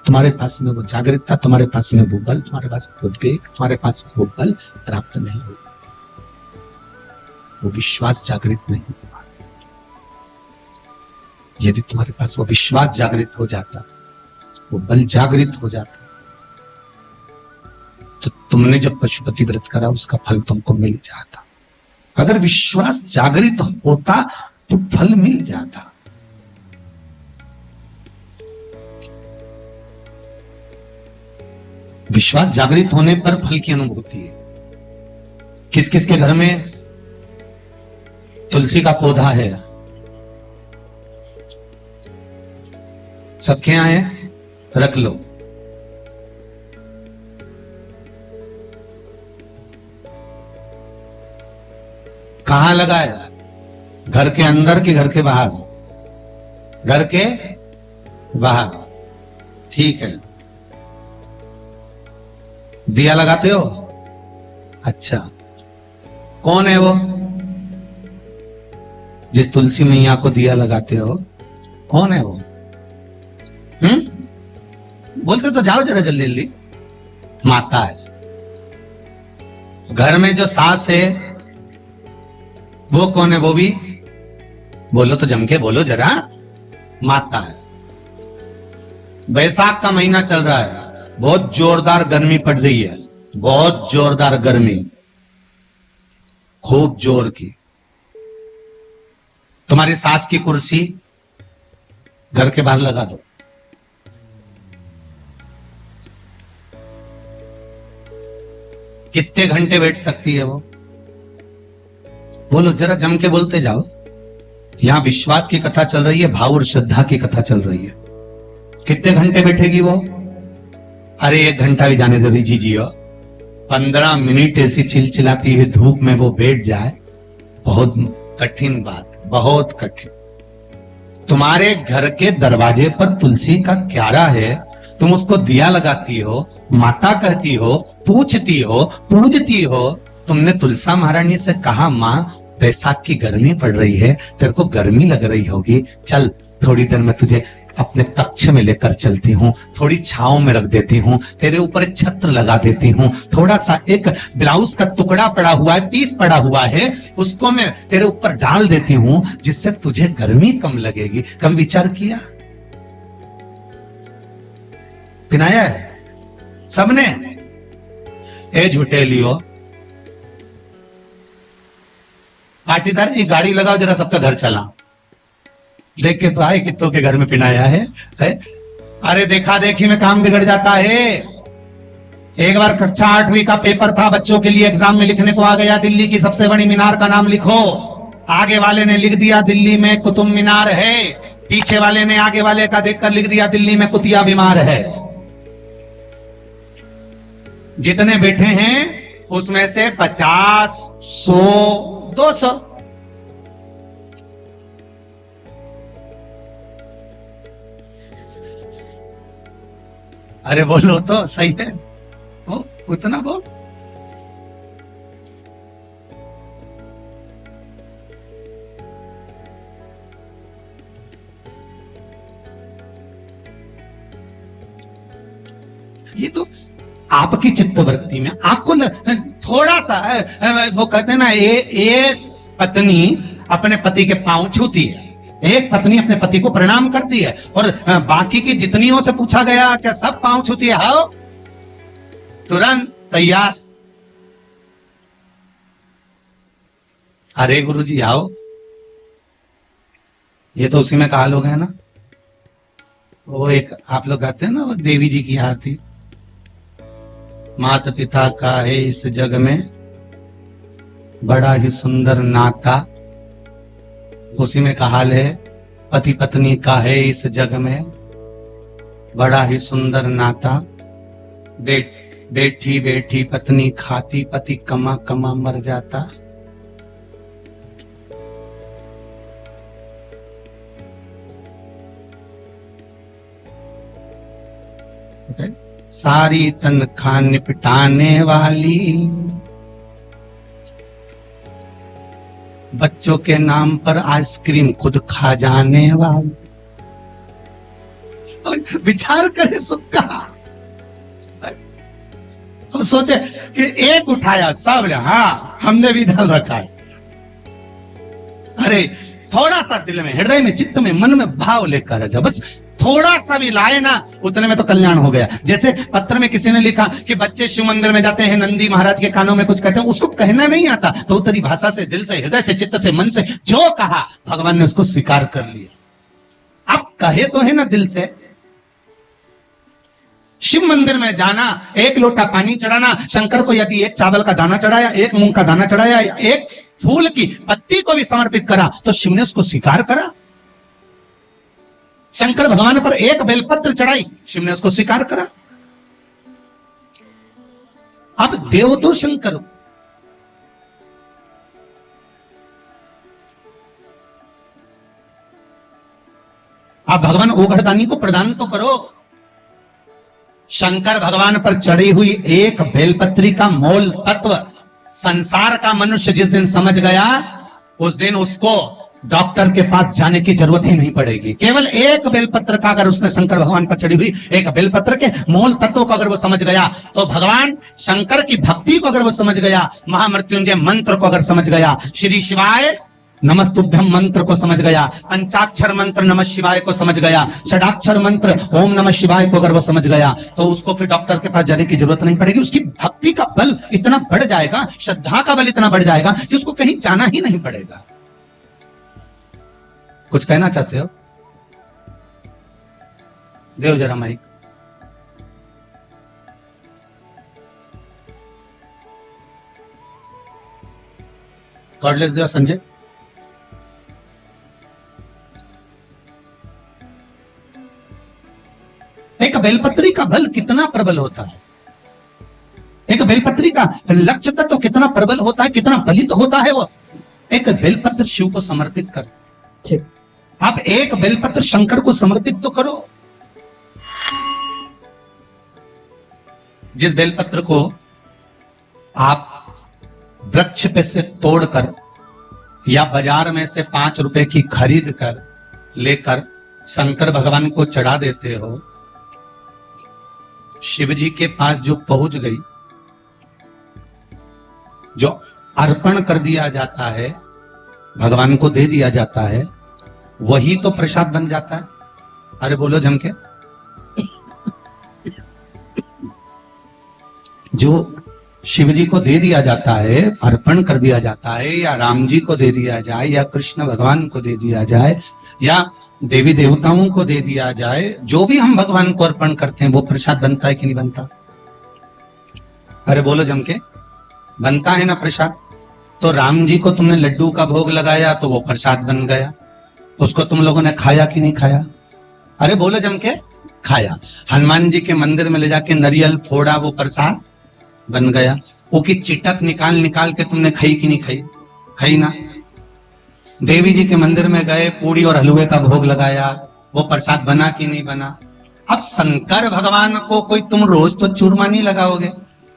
तुम्हारे पास में वो जागृतता, तुम्हारे पास में वो बल, तुम्हारे पास में वो वेग, तुम्हारे पास में वो बल प्राप्त नहीं हो, वो विश्वास जागृत नहीं हुआ। यदि तुम्हारे पास वो विश्वास जागृत हो जाता, वो बल जागृत हो जाता, तो तुमने जब पशुपति व्रत करा उसका फल तुमको मिल जाता। अगर विश्वास जागृत होता तो फल मिल जाता। विश्वास जागृत होने पर फल की अनुभूति है। किस किस के घर में तुलसी का पौधा है? सबके यहां है, रख लो। कहां लगाया? घर के अंदर कि घर के बाहर? घर के बाहर, ठीक है। दिया लगाते हो? अच्छा, कौन है वो जिस तुलसी मैया को दिया लगाते हो? कौन है वो? बोलते तो जाओ जरा जल्दी जल्दी। माता है। घर में जो सास है वो कौन है? वो भी बोलो तो जम के बोलो जरा। माता है। बैसाख का महीना चल रहा है, बहुत जोरदार गर्मी पड़ रही है, बहुत जोरदार गर्मी, खूब जोर की। तुम्हारी सास की कुर्सी घर के बाहर लगा दो। कितने घंटे बैठ सकती है वो? बोलो जरा, जम के बोलते जाओ। यहां विश्वास की कथा चल रही है, भाव और श्रद्धा की कथा चल रही है। कितने घंटे बैठेगी वो? अरे 1 घंटा भी जाने दो जी जियो। 15 मिनट ऐसी चिलचिलाती हुई धूप में वो बैठ जाए, बहुत कठिन बात, बहुत कठिन। तुम्हारे घर के दरवाजे पर तुलसी का क्यारा है, तुम उसको दिया लगाती हो, माता कहती हो, पूछती हो, पूजती हो। तुमने तुलसा महारानी से कहा, मां बैसाख की गर्मी पड़ रही है, तेरे को गर्मी लग रही होगी, चल थोड़ी देर में तुझे अपने कक्ष में लेकर चलती हूँ, थोड़ी छांव में रख देती हूँ, तेरे ऊपर एक छत्र लगा देती हूँ, थोड़ा सा एक ब्लाउज का टुकड़ा पड़ा हुआ है, पीस पड़ा हुआ है, उसको मैं तेरे ऊपर डाल देती हूँ, जिससे तुझे गर्मी कम लगेगी। कभी विचार किया? पिनाया है सबने? ए झूठेलियो, पाटीदार एक गाड़ी लगाओ जरा, सबका घर चला। देख के तो आए कितों के घर में पिनाया है? अरे देखा देखी में काम बिगड़ जाता है। एक बार कक्षा 8वीं का पेपर था, बच्चों के लिए एग्जाम में लिखने को आ गया, दिल्ली की सबसे बड़ी मीनार का नाम लिखो। आगे वाले ने लिख दिया दिल्ली में कुतुब मीनार है, पीछे वाले ने आगे वाले का देखकर लिख दिया दिल्ली में कुतिया बीमार है। जितने बैठे हैं उसमें से 50, 100, 200 अरे बोलो तो सही है वो, उतना बोल। ये तो आपकी चित्तवृत्ति में आपको थोड़ा सा वो कहते हैं ना, एक पत्नी अपने पति के पांव छूती है, एक पत्नी अपने पति को प्रणाम करती है, और बाकी की जितनियों से पूछा गया क्या सब पांव छूती है? आओ तुरंत तैयार। अरे गुरुजी आओ। ये तो उसी में कहा लोग है ना, वो एक आप लोग गाते हैं ना, वो देवी जी की आरती, माता पिता का है इस जग में बड़ा ही सुंदर नाता, उसी में का हाल है, पति पत्नी का है इस जग में बड़ा ही सुंदर नाता। बैठी बैठी पत्नी खाती, पति कमा कमा मर जाता। सारी तनख्वाह निपटाने वाली, बच्चों के नाम पर आइसक्रीम खुद खा जाने वाली। विचार करे सुख का। अब सोचे कि एक उठाया सब, हाँ हमने भी डाल रखा है। अरे थोड़ा सा दिल में, हृदय में, चित्त में, मन में भाव लेकर जा, बस थोड़ा सा भी लाए ना, उतने में तो कल्याण हो गया। जैसे पत्र में किसी ने लिखा कि बच्चे शिव मंदिर में जाते हैं, नंदी महाराज के कानों में कुछ कहते हैं, उसको कहना नहीं आता, तो उत्तरी भाषा से, दिल से, हृदय से, चित्त से, मन से जो कहा भगवान ने उसको स्वीकार कर लिया। अब कहे तो है ना दिल से। शिव मंदिर में जाना, एक लोटा पानी चढ़ाना, शंकर को यदि एक चावल का दाना चढ़ाया, एक मूंग का दाना चढ़ाया, एक फूल की पत्ती को भी समर्पित करा, तो शिव ने उसको स्वीकार करा। शंकर भगवान पर एक बेलपत्र चढ़ाई, शिव ने उसको स्वीकार करा। अब देव तो शंकर, आप भगवान ओघड़दानी को प्रदान तो करो। शंकर भगवान पर चढ़ी हुई एक बेलपत्री का मोल तत्व संसार का मनुष्य जिस दिन समझ गया, उस दिन उसको डॉक्टर के पास जाने की जरूरत ही नहीं पड़ेगी। केवल एक बेलपत्र का अगर उसने शंकर भगवान पर चढ़ी हुई एक बेलपत्र के मोल तत्व को अगर वो समझ गया, तो भगवान शंकर की भक्ति को अगर वो समझ गया, महामृत्युंजय मंत्र को अगर समझ गया, श्री शिवाय नमस्तुभ्यम मंत्र को समझ गया, पंचाक्षर मंत्र नमः शिवाय को समझ गया, षडाक्षर मंत्र ओम नमः शिवाय को अगर वो समझ गया, तो उसको फिर डॉक्टर के पास जाने की जरूरत नहीं पड़ेगी। उसकी भक्ति का बल इतना बढ़ जाएगा, श्रद्धा का बल इतना बढ़ जाएगा कि उसको कहीं जाना ही नहीं पड़ेगा। कुछ कहना चाहते हो? देव जरा माइक। कॉर्डलेस देव संजय। एक बेलपत्री का बल कितना प्रबल होता है, एक बेलपत्री का लक्ष्य तत्व कितना प्रबल होता है, कितना बलित होता है। वो एक बेलपत्र शिव को समर्पित कर, आप एक बेलपत्र शंकर को समर्पित तो करो। जिस बेलपत्र को आप वृक्ष पे से तोड़कर या बाजार में से 5 रुपए की खरीद कर लेकर शंकर भगवान को चढ़ा देते हो, शिव जी के पास जो पहुंच गई, जो अर्पण कर दिया जाता है, भगवान को दे दिया जाता है, वही तो प्रसाद बन जाता है। अरे बोलो जम के। जो शिव जी को दे दिया जाता है, अर्पण कर दिया जाता है, या राम जी को दे दिया जाए, या कृष्ण भगवान को दे दिया जाए, या देवी देवताओं को दे दिया जाए, जो भी हम भगवान को अर्पण करते हैं वो प्रसाद बनता है कि नहीं बनता? अरे बोलो जम के, बनता है ना प्रसाद। तो राम जी को तुमने लड्डू का भोग लगाया तो वो प्रसाद बन गया, उसको तुम लोगों ने खाया कि नहीं खाया? अरे बोलो जम के, खाया। हनुमान जी के मंदिर में ले जाके नारियल फोड़ा, वो प्रसाद बन गया। वो की चिटक निकाल निकाल के तुमने खाई कि नहीं खाई? खाई ना। देवी जी के मंदिर में गए, पूड़ी और हलवे का भोग लगाया, वो प्रसाद बना कि नहीं बना? अब शंकर भगवान को कोई तुम रोज तो चूरमा नहीं लगाओगे,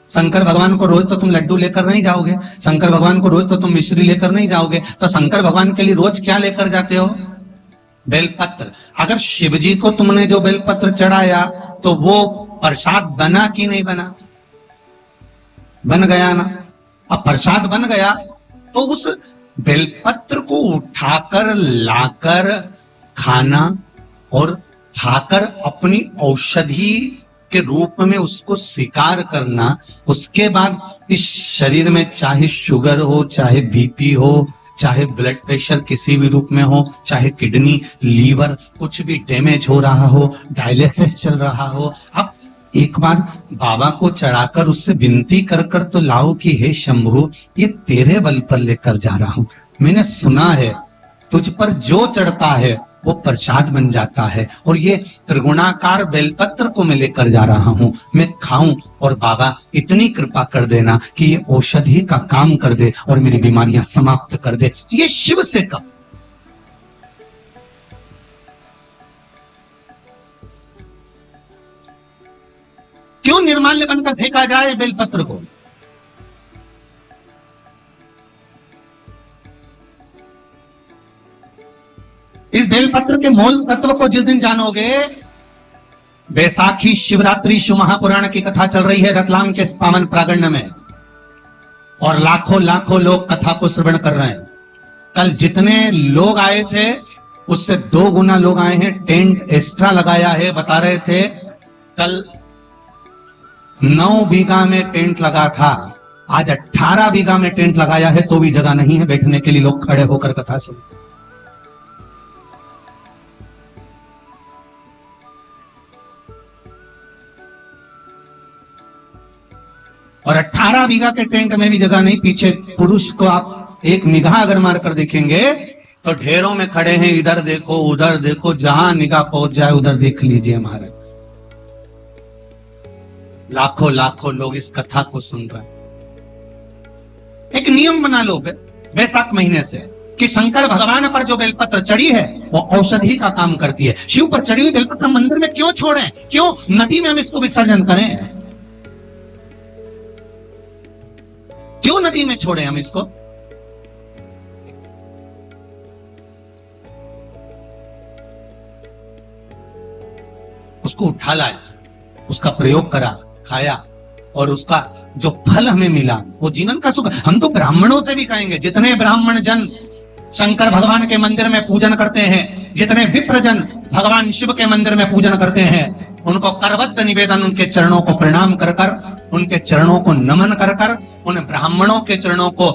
शंकर भगवान को रोज तो तुम लड्डू लेकर नहीं जाओगे, शंकर भगवान को रोज तो तुम मिश्री लेकर नहीं जाओगे, तो शंकर भगवान के लिए रोज क्या लेकर जाते हो? बेलपत्र। अगर शिव जी को तुमने जो बेलपत्र चढ़ाया तो वो प्रसाद बना कि नहीं बना? बन गया ना। अब प्रसाद बन गया तो उस बेलपत्र को उठाकर लाकर खाना और खाकर अपनी औषधि के रूप में उसको स्वीकार करना, उसके बाद इस शरीर में चाहे शुगर हो, चाहे बीपी हो, चाहे ब्लड प्रेशर किसी भी रूप में हो, चाहे किडनी, लीवर कुछ भी डैमेज हो रहा हो, डायलिसिस चल रहा हो, अब एक बार बाबा को चढ़ाकर उससे विनती कर कर तो लाओ कि हे शंभु, ये तेरे बल पर लेकर जा रहा हूं। मैंने सुना है तुझ पर जो चढ़ता है वो प्रसाद बन जाता है। और ये त्रिगुणाकार बेलपत्र को मैं लेकर जा रहा हूं, मैं खाऊं और बाबा इतनी कृपा कर देना कि ये औषधि का काम कर दे और मेरी बीमारियां समाप्त कर दे। ये शिव से कहो। क्यों निर्माल्य बनकर फेंका जाए बेलपत्र को? इस बेलपत्र के मूल तत्व को जिस दिन जानोगे, बैसाखी शिवरात्रि शिव महापुराण की कथा चल रही है रतलाम के पावन प्रांगण में, और लाखों लाखों लोग कथा को श्रवण कर रहे हैं। कल जितने लोग आए थे उससे 2 गुना लोग आए हैं, टेंट एक्स्ट्रा लगाया है। बता रहे थे कल 9 बीघा में टेंट लगा था, आज 18 बीघा में टेंट लगाया है, तो भी जगह नहीं है बैठने के लिए, लोग खड़े होकर कथा सुन। और 18 बीघा के टेंट में भी जगह नहीं। पीछे पुरुष को आप एक निगाह अगर मारकर देखेंगे तो ढेरों में खड़े हैं, इधर देखो उधर देखो, जहां निगाह पहुंच जाए उधर देख लीजिए महाराज। लाखों लाखों लोग इस कथा को सुन रहे हैं। एक नियम बना लो बैसाख महीने से कि शंकर भगवान पर जो बेलपत्र चढ़ी है वो औषधि का काम करती है। शिव पर चढ़ी हुई बेलपत्र हम मंदिर में क्यों छोड़ें? क्यों नदी में हम इसको विसर्जन करें? क्यों नदी में छोड़े हम इसको? उसको उठा लाया, उसका प्रयोग करा, खाया, और उसका जो फल हमें मिला वो जीवन का सुख। हम तो ब्राह्मणों से भी कहेंगे, जितने ब्राह्मण जन शंकर भगवान के मंदिर में पूजन करते हैं, जितने विप्र जन भगवान शिव के मंदिर में पूजन करते हैं, उनको करबद्ध निवेदन, उनके चरणों को प्रणाम कर कर, उनके चरणों को नमन कर कर, उन ब्राह्मणों के चरणों को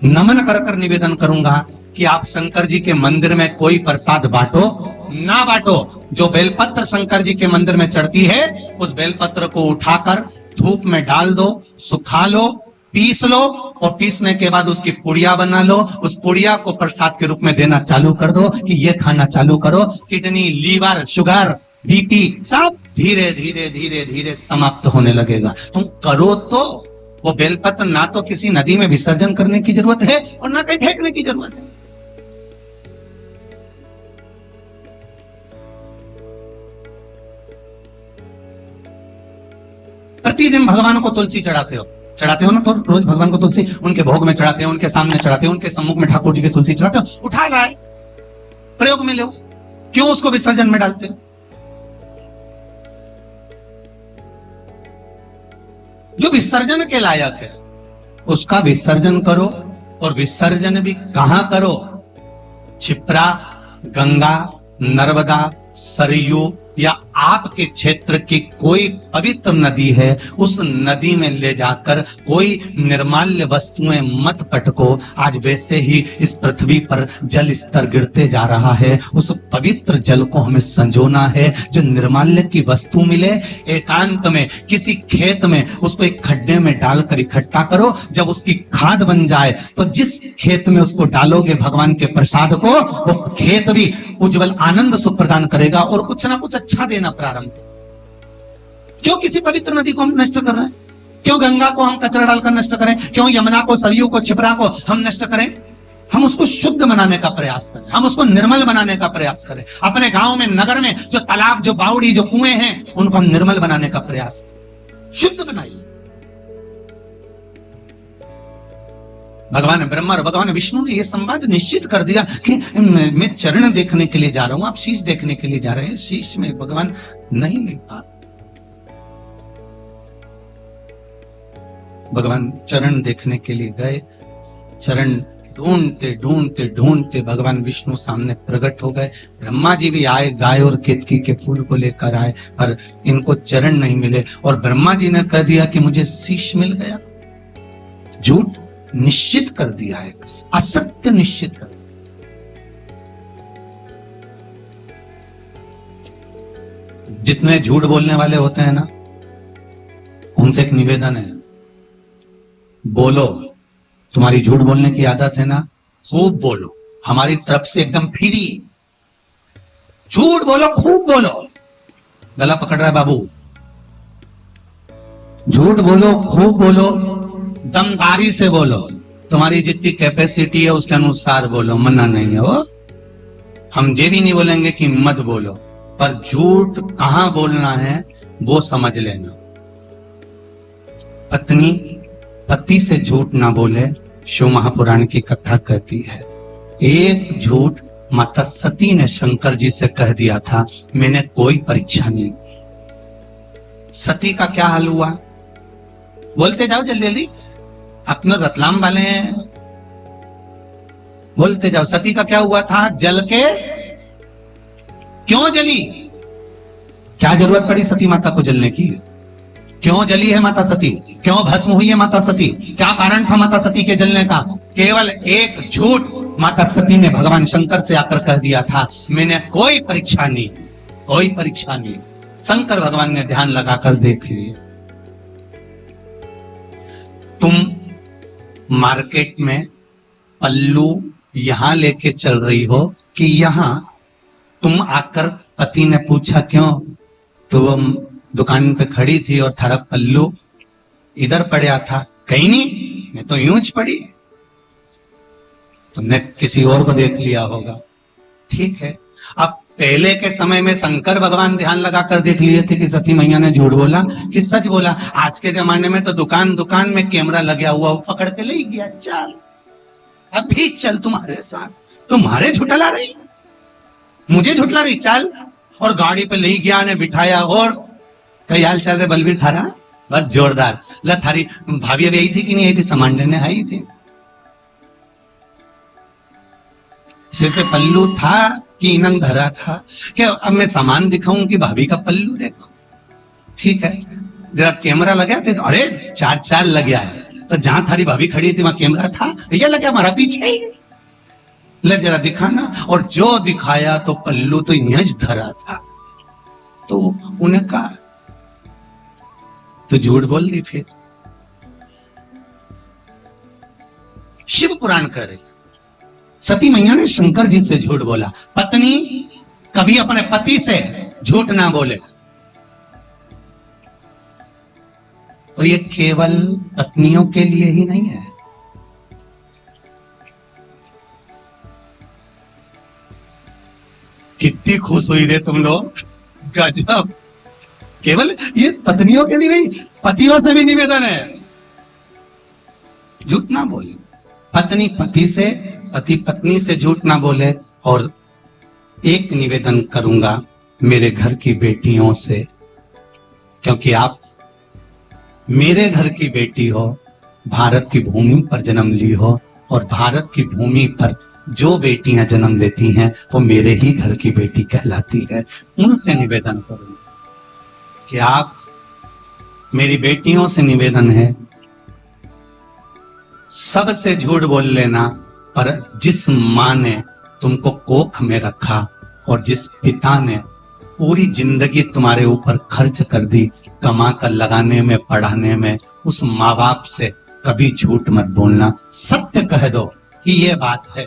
नमन कर कर निवेदन करूंगा कि आप शंकर जी के मंदिर में कोई प्रसाद बांटो ना बांटो, जो बेलपत्र शंकर जी के मंदिर में चढ़ती है उस बेलपत्र को उठाकर धूप में डाल दो, सुखा लो, पीस लो, और पीसने के बाद उसकी पुड़िया बना लो। उस पुड़िया को प्रसाद के रूप में देना चालू कर दो कि ये खाना चालू करो। किडनी, लीवर, शुगर, बीपी सब धीरे धीरे धीरे धीरे समाप्त होने लगेगा। तुम करो तो वो बेलपत्र ना तो किसी नदी में विसर्जन करने की जरूरत है और ना कहीं फेंकने की जरूरत है। प्रतिदिन भगवान को तुलसी चढ़ाते हो ना? तो रोज भगवान को तुलसी उनके भोग में चढ़ाते हो, उनके सामने चढ़ाते हो, उनके सम्मुख में ठाकुर जी की तुलसी चढ़ाते हो। उठा लाए, प्रयोग में लो, क्यों उसको विसर्जन में डालते हो? जो विसर्जन के लायक है उसका विसर्जन करो, और विसर्जन भी कहां करो? क्षिप्रा, गंगा, नर्मदा, सरयू या आपके क्षेत्र की कोई पवित्र नदी है, उस नदी में ले जाकर कोई निर्माल्य वस्तुएं मत पटको। आज वैसे ही इस पृथ्वी पर जल स्तर गिरते जा रहा है, उस पवित्र जल को हमें संजोना है। जो निर्माल्य की वस्तु मिले एकांत में किसी खेत में उसको एक खड्डे में डालकर इकट्ठा करो। जब उसकी खाद बन जाए तो जिस खेत में उसको डालोगे भगवान के प्रसाद को, वो खेत भी उज्जवल आनंद सुख प्रदान करेगा और कुछ ना कुछ अच्छा देना प्रारंभ। क्यों किसी पवित्र नदी को हम नष्ट कर रहे हैं? क्यों गंगा को हम कचरा डालकर नष्ट करें? क्यों यमुना को, सरयू को, क्षिप्रा को हम नष्ट करें? हम उसको शुद्ध बनाने का प्रयास करें, हम उसको निर्मल बनाने का प्रयास करें। अपने गांव में, नगर में जो तालाब, जो बावड़ी, जो कुएं हैं, उनको हम निर्मल बनाने का प्रयास करें, शुद्ध बनाइए। भगवान ब्रह्मा और भगवान विष्णु ने यह संवाद निश्चित कर दिया कि मैं चरण देखने के लिए जा रहा हूं, आप शीश देखने के लिए जा रहे हैं। शीश में भगवान नहीं मिल पा, भगवान चरण देखने के लिए गए। चरण ढूंढते ढूंढते ढूंढते भगवान विष्णु सामने प्रकट हो गए। ब्रह्मा जी भी आए, गाय और केतकी के फूल को लेकर आए, पर इनको चरण नहीं मिले। और ब्रह्मा जी ने कह दिया कि मुझे शीश मिल गया। झूठ निश्चित कर दिया है, असत्य निश्चित कर दिया। जितने झूठ बोलने वाले होते हैं ना, उनसे एक निवेदन है, बोलो। तुम्हारी झूठ बोलने की आदत है ना, खूब बोलो, हमारी तरफ से एकदम फ्री। झूठ बोलो, खूब बोलो। गला पकड़ रहा है बाबू। झूठ बोलो, खूब बोलो, दमदारी से बोलो। तुम्हारी जितनी कैपेसिटी है उसके अनुसार बोलो, मना नहीं है वो। हम ये भी नहीं बोलेंगे कि मत बोलो, पर झूठ कहां बोलना है वो समझ लेना। पत्नी पति से झूठ ना बोले, शिव महापुराण की कथा कहती है। एक झूठ माता सती ने शंकर जी से कह दिया था, मैंने कोई परीक्षा नहीं। सती का क्या हाल हुआ? बोलते जाओ जल्दी जल्दी, अपने रतलाम वाले हैं, बोलते जाओ। सती का क्या हुआ था? जल के क्यों जली? क्या जरूरत पड़ी सती माता को जलने की? क्यों जली है माता सती? क्यों भस्म हुई है माता सती? क्या कारण था माता सती के जलने का? केवल एक झूठ माता सती ने भगवान शंकर से आकर कह दिया था, मैंने कोई परीक्षा नहीं, कोई परीक्षा नहीं। शंकर भगवान ने ध्यान लगाकर देख लिए। तुम मार्केट में पल्लू यहां लेके चल रही हो कि यहां? तुम आकर पति ने पूछा क्यों? तो दुकान पे खड़ी थी और थारा पल्लू इधर पड़ा था। कहीं नहीं, मैं तो यूं ज पड़ी। तुमने किसी और को देख लिया होगा, ठीक है। अब पहले के समय में शंकर भगवान ध्यान लगाकर देख लिए थे कि सती मैया ने झूठ बोला कि सच बोला। आज के जमाने में तो दुकान दुकान में कैमरा लगा हुआ, वो पकड़ के ले गया, चल अभी चल तुम्हारे साथ। तुम्हारे झुठला रही, मुझे झुठला रही, चल। और गाड़ी पे ले गया ने बिठाया। और कई हाल चाल रे बलबीर थारा? बस जोरदार। ला थारी भाभी अभी आई थी कि नहीं आई थी? सामान लेने आई थी। सिर पे पल्लू था कि इनंग धरा था? क्या अब मैं सामान दिखाऊं कि भाभी का पल्लू देखो? ठीक है, जरा कैमरा लगा थे तो अरे चार चार लग गया है। तो जहां थारी भाभी खड़ी थी वहां कैमरा था, ये लगा हमारा पीछे ही। ले जरा दिखाना। और जो दिखाया तो पल्लू तो यज धरा था। तो उन्हें कहा तो झूठ बोल दी। फिर शिव पुराण कह रही, सती मैया ने शंकर जी से झूठ बोला। पत्नी कभी अपने पति से झूठ ना बोले। और ये केवल पत्नियों के लिए ही नहीं है। कितनी खुश हुई रे तुम लोग, गजब। केवल ये पत्नियों के लिए नहीं, पतियों से भी निवेदन है, झूठ ना बोले। पत्नी पति से, पति पत्नी से झूठ ना बोले। और एक निवेदन करूंगा मेरे घर की बेटियों से, क्योंकि आप मेरे घर की बेटी हो, भारत की भूमि पर जन्म ली हो, और भारत की भूमि पर जो बेटियां जन्म लेती हैं वो मेरे ही घर की बेटी कहलाती है। उनसे निवेदन करूंगा कि आप, मेरी बेटियों से निवेदन है, सबसे झूठ बोल लेना, पर जिस मां ने तुमको कोख में रखा और जिस पिता ने पूरी जिंदगी तुम्हारे ऊपर खर्च कर दी, कमा कर लगाने में, पढ़ाने में, उस माँ बाप से कभी झूठ मत बोलना। सत्य कह दो कि ये बात है।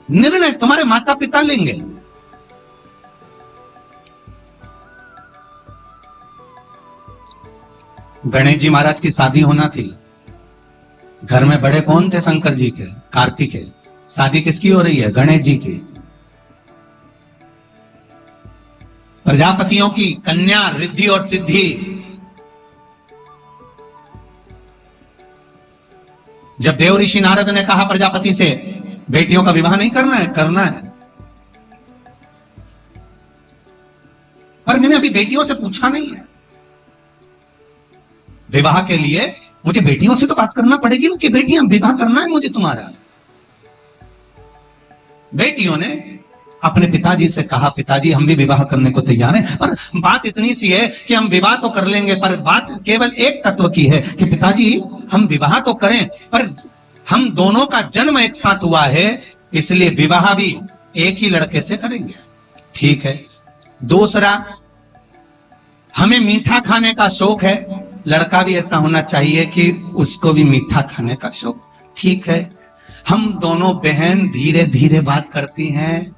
निर्णय तुम्हारे माता पिता लेंगे। गणेश जी महाराज की शादी होना थी। घर में बड़े कौन थे? शंकर जी के, कार्तिक के। शादी किसकी हो रही है? गणेश जी की। प्रजापतियों की कन्या रिद्धि और सिद्धि। जब देव ऋषि नारद ने कहा प्रजापति से बेटियों का विवाह नहीं करना है, करना है, पर मैंने अभी बेटियों से पूछा नहीं है। विवाह के लिए मुझे बेटियों से तो बात करना पड़ेगी ना कि बेटियां विवाह करना है मुझे तुम्हारा। बेटियों ने अपने पिताजी से कहा, पिताजी हम भी विवाह करने को तैयार हैं, पर बात इतनी सी है कि हम विवाह तो कर लेंगे, पर बात केवल एक तत्व की है कि पिताजी हम विवाह तो करें, पर हम दोनों का जन्म एक साथ हुआ है, इसलिए विवाह भी एक ही लड़के से करेंगे। ठीक है। दूसरा, हमें मीठा खाने का शौक है, लड़का भी ऐसा होना चाहिए कि उसको भी मीठा खाने का शौक। ठीक है। हम दोनों बहन धीरे धीरे बात करती हैं,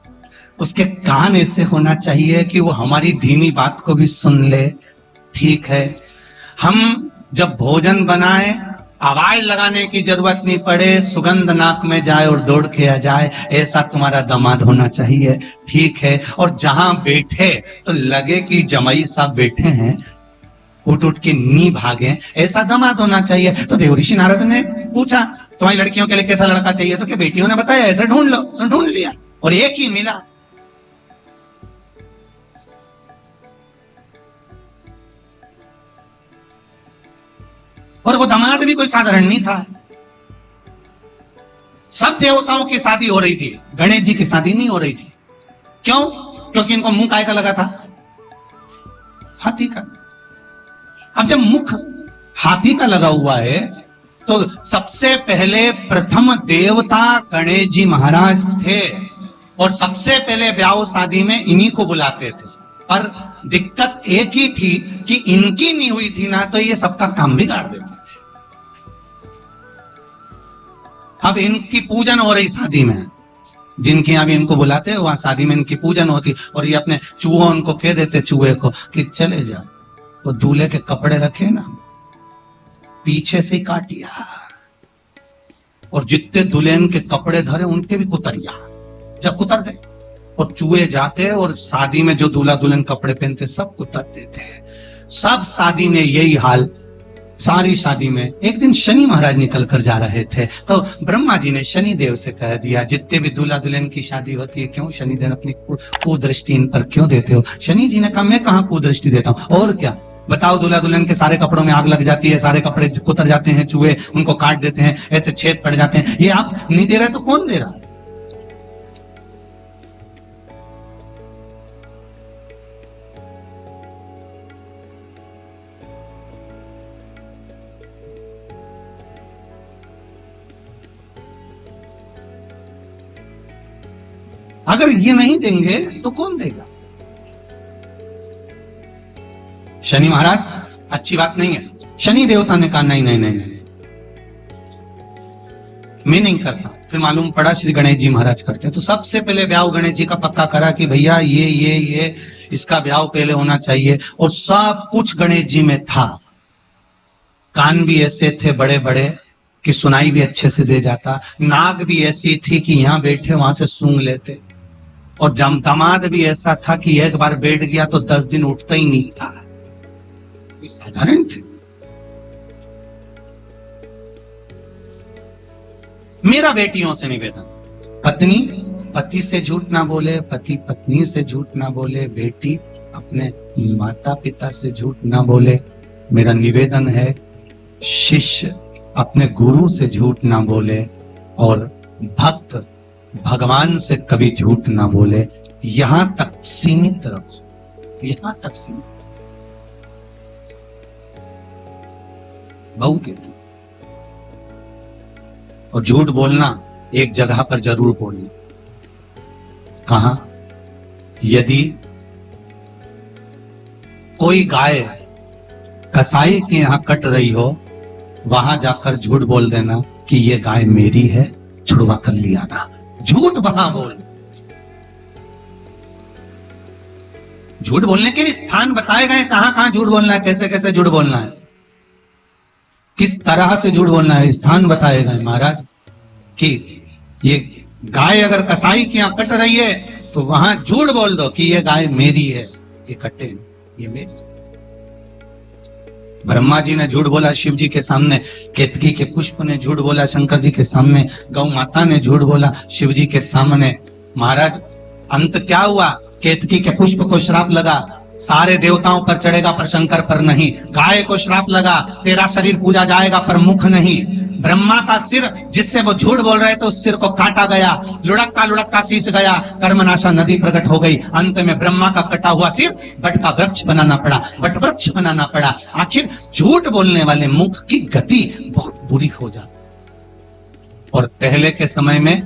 उसके कान ऐसे होना चाहिए कि वो हमारी धीमी बात को भी सुन ले। ठीक है, हम जब भोजन बनाए आवाज लगाने की जरूरत नहीं पड़े, सुगंध नाक में जाए और दौड़ के आ जाए, ऐसा तुम्हारा दामाद होना चाहिए। ठीक है, और जहां बैठे तो लगे कि जमाई साहब बैठे हैं, उठ उठ के नी भागे, ऐसा दामाद होना चाहिए। तो देवऋषि नारद ने पूछा तुम्हारी लड़कियों के लिए कैसा लड़का चाहिए, तो क्या बेटियों ने बताया ऐसा ढूंढ लो, तो ढूंढ लिया और एक ही मिला। और वो दामाद भी कोई साधारण नहीं था। सब देवताओं की शादी हो रही थी, गणेश जी की शादी नहीं हो रही थी। क्यों? क्योंकि इनको मुंह काय का लगा था? हाथी का। अब जब मुख हाथी का लगा हुआ है तो सबसे पहले प्रथम देवता गणेश जी महाराज थे और सबसे पहले ब्याह शादी में इन्हीं को बुलाते थे। पर दिक्कत एक ही थी कि इनकी नहीं हुई थी ना, तो ये सबका काम बिगाड़ देते थे। अब इनकी पूजन हो रही शादी में, जिनके यहां भी इनको बुलाते हैं वहां शादी में इनकी पूजन होती, और ये अपने चूहों उनको कह देते चूहे को कि चले जा, वो दूल्हे के कपड़े रखे ना पीछे से ही काटिया, और जितने दुल्हन के कपड़े धरे उनके भी कुतरिया, जब कुतर दे। और चूहे जाते और शादी में जो दूल्हा दुल्हन कपड़े पहनते सब कुतर देते हैं। सब शादी में यही हाल, सारी शादी में। एक दिन शनि महाराज निकल कर जा रहे थे तो ब्रह्मा जी ने शनि देव से कह दिया, जितने भी दूल्हा दुल्हन की शादी होती है, क्यों शनि देव अपनी कुदृष्टि इन पर क्यों देते हो? शनि जी ने कहा मैं कहां कुदृष्टि देता हूं, और क्या बताओ, दूल्हा दुल्हन के सारे कपड़ों में आग लग जाती है, सारे कपड़े कुतर जाते हैं, चूहे उनको काट देते हैं, ऐसे छेद पड़ जाते हैं, ये आप नहीं दे रहे तो कौन दे रहा? अगर ये नहीं देंगे तो कौन देगा? शनि महाराज अच्छी बात नहीं है। शनि देवता ने कहा नहीं नहीं नहीं नहीं, मैं नहीं करता। फिर मालूम पड़ा श्री गणेश जी महाराज करते हैं। तो सबसे पहले ब्याह गणेश जी का पक्का करा कि भैया ये इसका ब्याह पहले होना चाहिए, और सब कुछ गणेश जी में था। कान भी ऐसे थे बड़े बड़े कि सुनाई भी अच्छे से दे जाता, नाक भी ऐसी थी कि यहां बैठे वहां से सूंघ लेते, और दामाद भी ऐसा था कि एक बार बैठ गया तो 10 दिन उठता ही नहीं था। साधारण थे। मेरा बेटियों से निवेदन, पत्नी पति से झूठ ना बोले, पति पत्नी से झूठ ना बोले, बेटी अपने माता पिता से झूठ ना बोले। मेरा निवेदन है शिष्य अपने गुरु से झूठ ना बोले, और भक्त भगवान से कभी झूठ ना बोले। यहां तक सीमित रखो, यहां तक सीमित, बहुत ही। और झूठ बोलना एक जगह पर जरूर बोलना। कहां? यदि कोई गाय कसाई के यहां कट रही हो, वहां जाकर झूठ बोल देना कि ये गाय मेरी है, छुड़वा कर लिया ना। झूठ वहां बोल। झूठ बोलने के भी स्थान बताए गए, कहां कहां झूठ बोलना है, कैसे कैसे झूठ बोलना है, किस तरह से झूठ बोलना है, स्थान बताए गए महाराज। कि ये गाय अगर कसाई की यहां कट रही है तो वहां झूठ बोल दो कि ये गाय मेरी है, ये कटे, ये मेरी। ब्रह्मा जी ने झूठ बोला शिव जी के सामने, केतकी के पुष्प ने झूठ बोला शंकर जी के सामने, गौ माता ने झूठ बोला शिव जी के सामने। महाराज अंत क्या हुआ? केतकी के पुष्प को श्राप लगा, सारे देवताओं पर चढ़ेगा पर शंकर पर नहीं। गाय को श्राप लगा, तेरा शरीर पूजा जाएगा पर मुख नहीं। ब्रह्मा का सिर जिससे वो झूठ बोल रहे थे उस सिर को काटा गया, लुढ़कता शीश गया, कर्मनाशा नदी प्रकट हो गई। अंत में ब्रह्मा का कटा हुआ सिर बट का वृक्ष बनाना पड़ा, बट वृक्ष बनाना पड़ा। आखिर झूठ बोलने वाले मुख की गति बहुत बुरी हो जाती। और पहले के समय में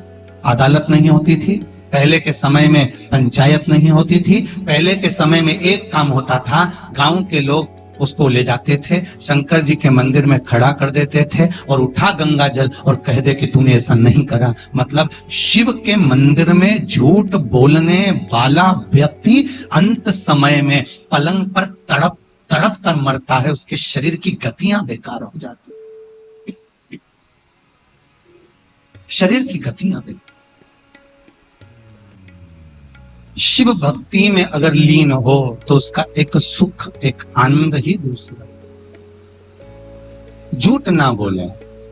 अदालत नहीं होती थी, पहले के समय में पंचायत नहीं होती थी, पहले के समय में एक काम होता था, गांव के लोग उसको ले जाते थे, शंकर जी के मंदिर में खड़ा कर देते थे और उठा गंगा जल और कह दे कि तूने ऐसा नहीं करा। मतलब शिव के मंदिर में झूठ बोलने वाला व्यक्ति अंत समय में पलंग पर तड़प तड़प कर मरता है, उसके शरीर की गतियां बेकार हो जाती, शरीर की गतियां बेकार। शिव भक्ति में अगर लीन हो तो उसका एक सुख, एक आनंद ही दूसरा। झूठ ना बोले,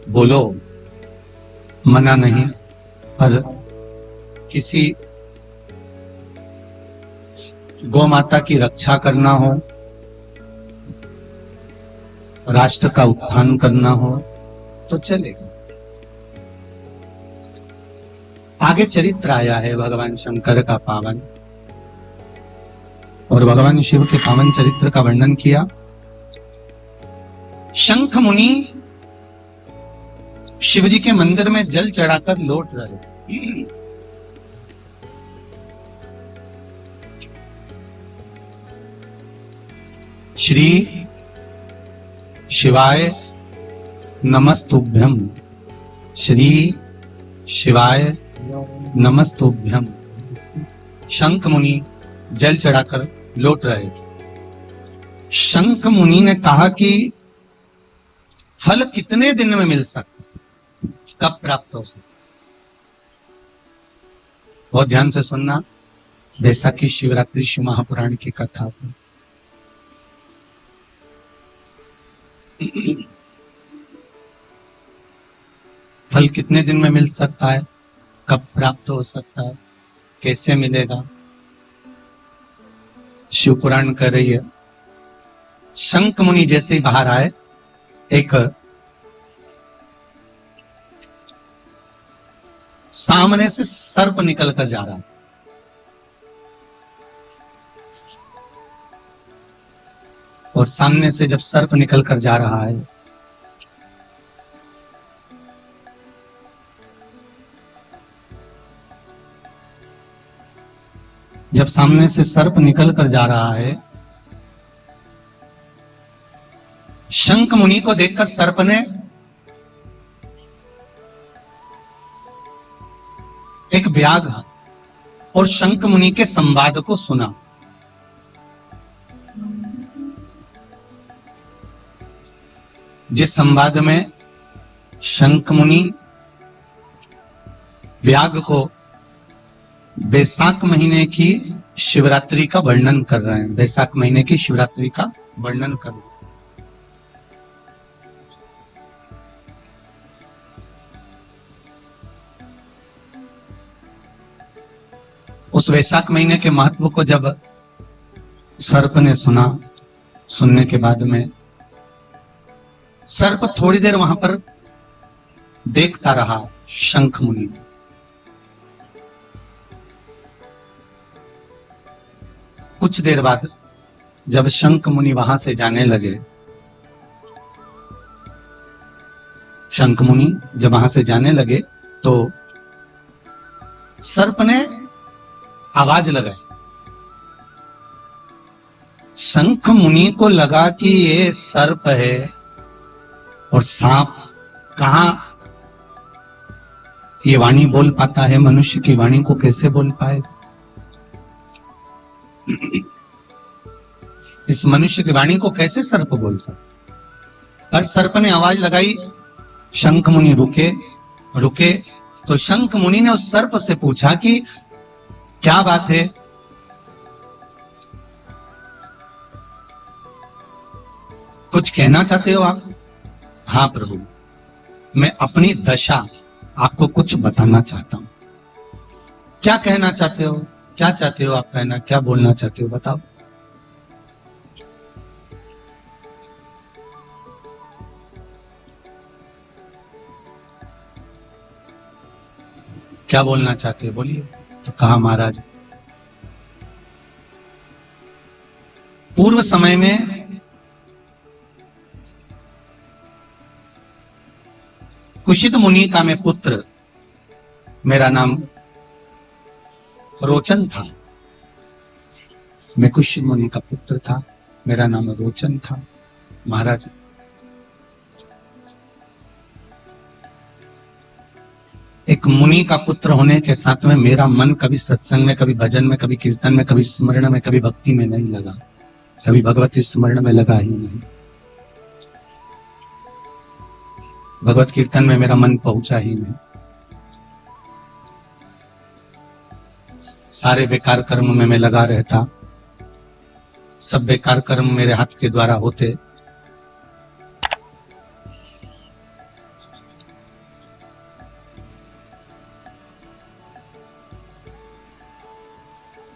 बोलो, मना नहीं, पर किसी गौ माता की रक्षा करना हो, राष्ट्र का उत्थान करना हो तो चलेगा। आगे चरित्र आया है भगवान शंकर का पावन, और भगवान शिव के पावन चरित्र का वर्णन किया। शंख मुनि शिव जी के मंदिर में जल चढ़ाकर लौट रहे थे। श्री शिवाय नमस्तुभ्यम, श्री शिवाय नमस्तुभ्यम। शंख मुनि जल चढ़ाकर लौट रहे थे। शंख मुनि ने कहा कि फल कितने दिन में मिल सकता, कब प्राप्त हो सकता? बहुत ध्यान से सुनना, बैसाखी शिवरात्रि शिव महापुराण की कथा। फल कितने दिन में मिल सकता है, कब प्राप्त हो सकता है, कैसे मिलेगा? शिव पुराण कह रही है, शंख मुनि जैसे ही बाहर आए, एक सामने से सर्प निकल कर जा रहा था। और सामने से जब सर्प निकल कर जा रहा है, जब सामने से सर्प निकल कर जा रहा है, शंख मुनि को देखकर सर्प ने एक व्याघ्र और शंख मुनि के संवाद को सुना। जिस संवाद में शंख मुनि व्याघ्र को बैसाख महीने की शिवरात्रि का वर्णन कर रहे हैं, बैसाख महीने की शिवरात्रि का वर्णन कर रहे हैं। उस वैशाख महीने के महत्व को जब सर्प ने सुना, सुनने के बाद में सर्प थोड़ी देर वहां पर देखता रहा शंख मुनि को। कुछ देर बाद जब शंख मुनि वहां से जाने लगे, शंख मुनि जब वहां से जाने लगे तो सर्प ने आवाज लगाई। शंख मुनि को लगा कि ये सर्प है और सांप कहां ये वाणी बोल पाता है, मनुष्य की वाणी को कैसे बोल पाएगा? इस मनुष्य की वाणी को कैसे सर्प बोल सकता? पर सर्प ने आवाज लगाई, शंख मुनि रुके। रुके तो शंख मुनि ने उस सर्प से पूछा कि क्या बात है? कुछ कहना चाहते हो आप? हाँ प्रभु, मैं अपनी दशा आपको कुछ बताना चाहता हूं। क्या कहना चाहते हो? क्या चाहते हो आप कहना? क्या बोलना चाहते हो बताओ। क्या बोलना चाहते हो बोलिए। तो कहा महाराज, पूर्व समय में कुशित मुनि का मैं पुत्र, मेरा नाम रोचन था। मैं कुशित मुनि का पुत्र था, मेरा नाम रोचन था। महाराज, एक मुनि का पुत्र होने के साथ में मेरा मन कभी सत्संग में, कभी भजन में, कभी कीर्तन में, कभी स्मरण में, कभी भक्ति में नहीं लगा, कभी भगवती स्मरण में लगा ही नहीं, भगवत कीर्तन में मेरा मन पहुंचा ही नहीं। सारे बेकार कर्म में मैं लगा रहता, सब बेकार कर्म मेरे हाथ के द्वारा होते।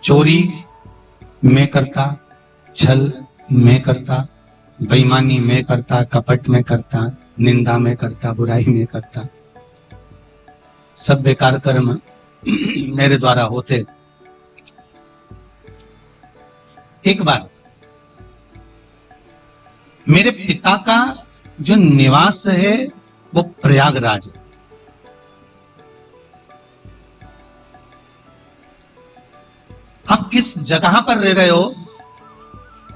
चोरी मैं करता, छल मैं करता, बेईमानी मैं करता, कपट में करता, निंदा में करता, बुराई में करता, सब बेकार कर्म मेरे द्वारा होते। एक बार मेरे पिता का जो निवास है वो प्रयागराज है। आप किस जगह पर रह रहे हो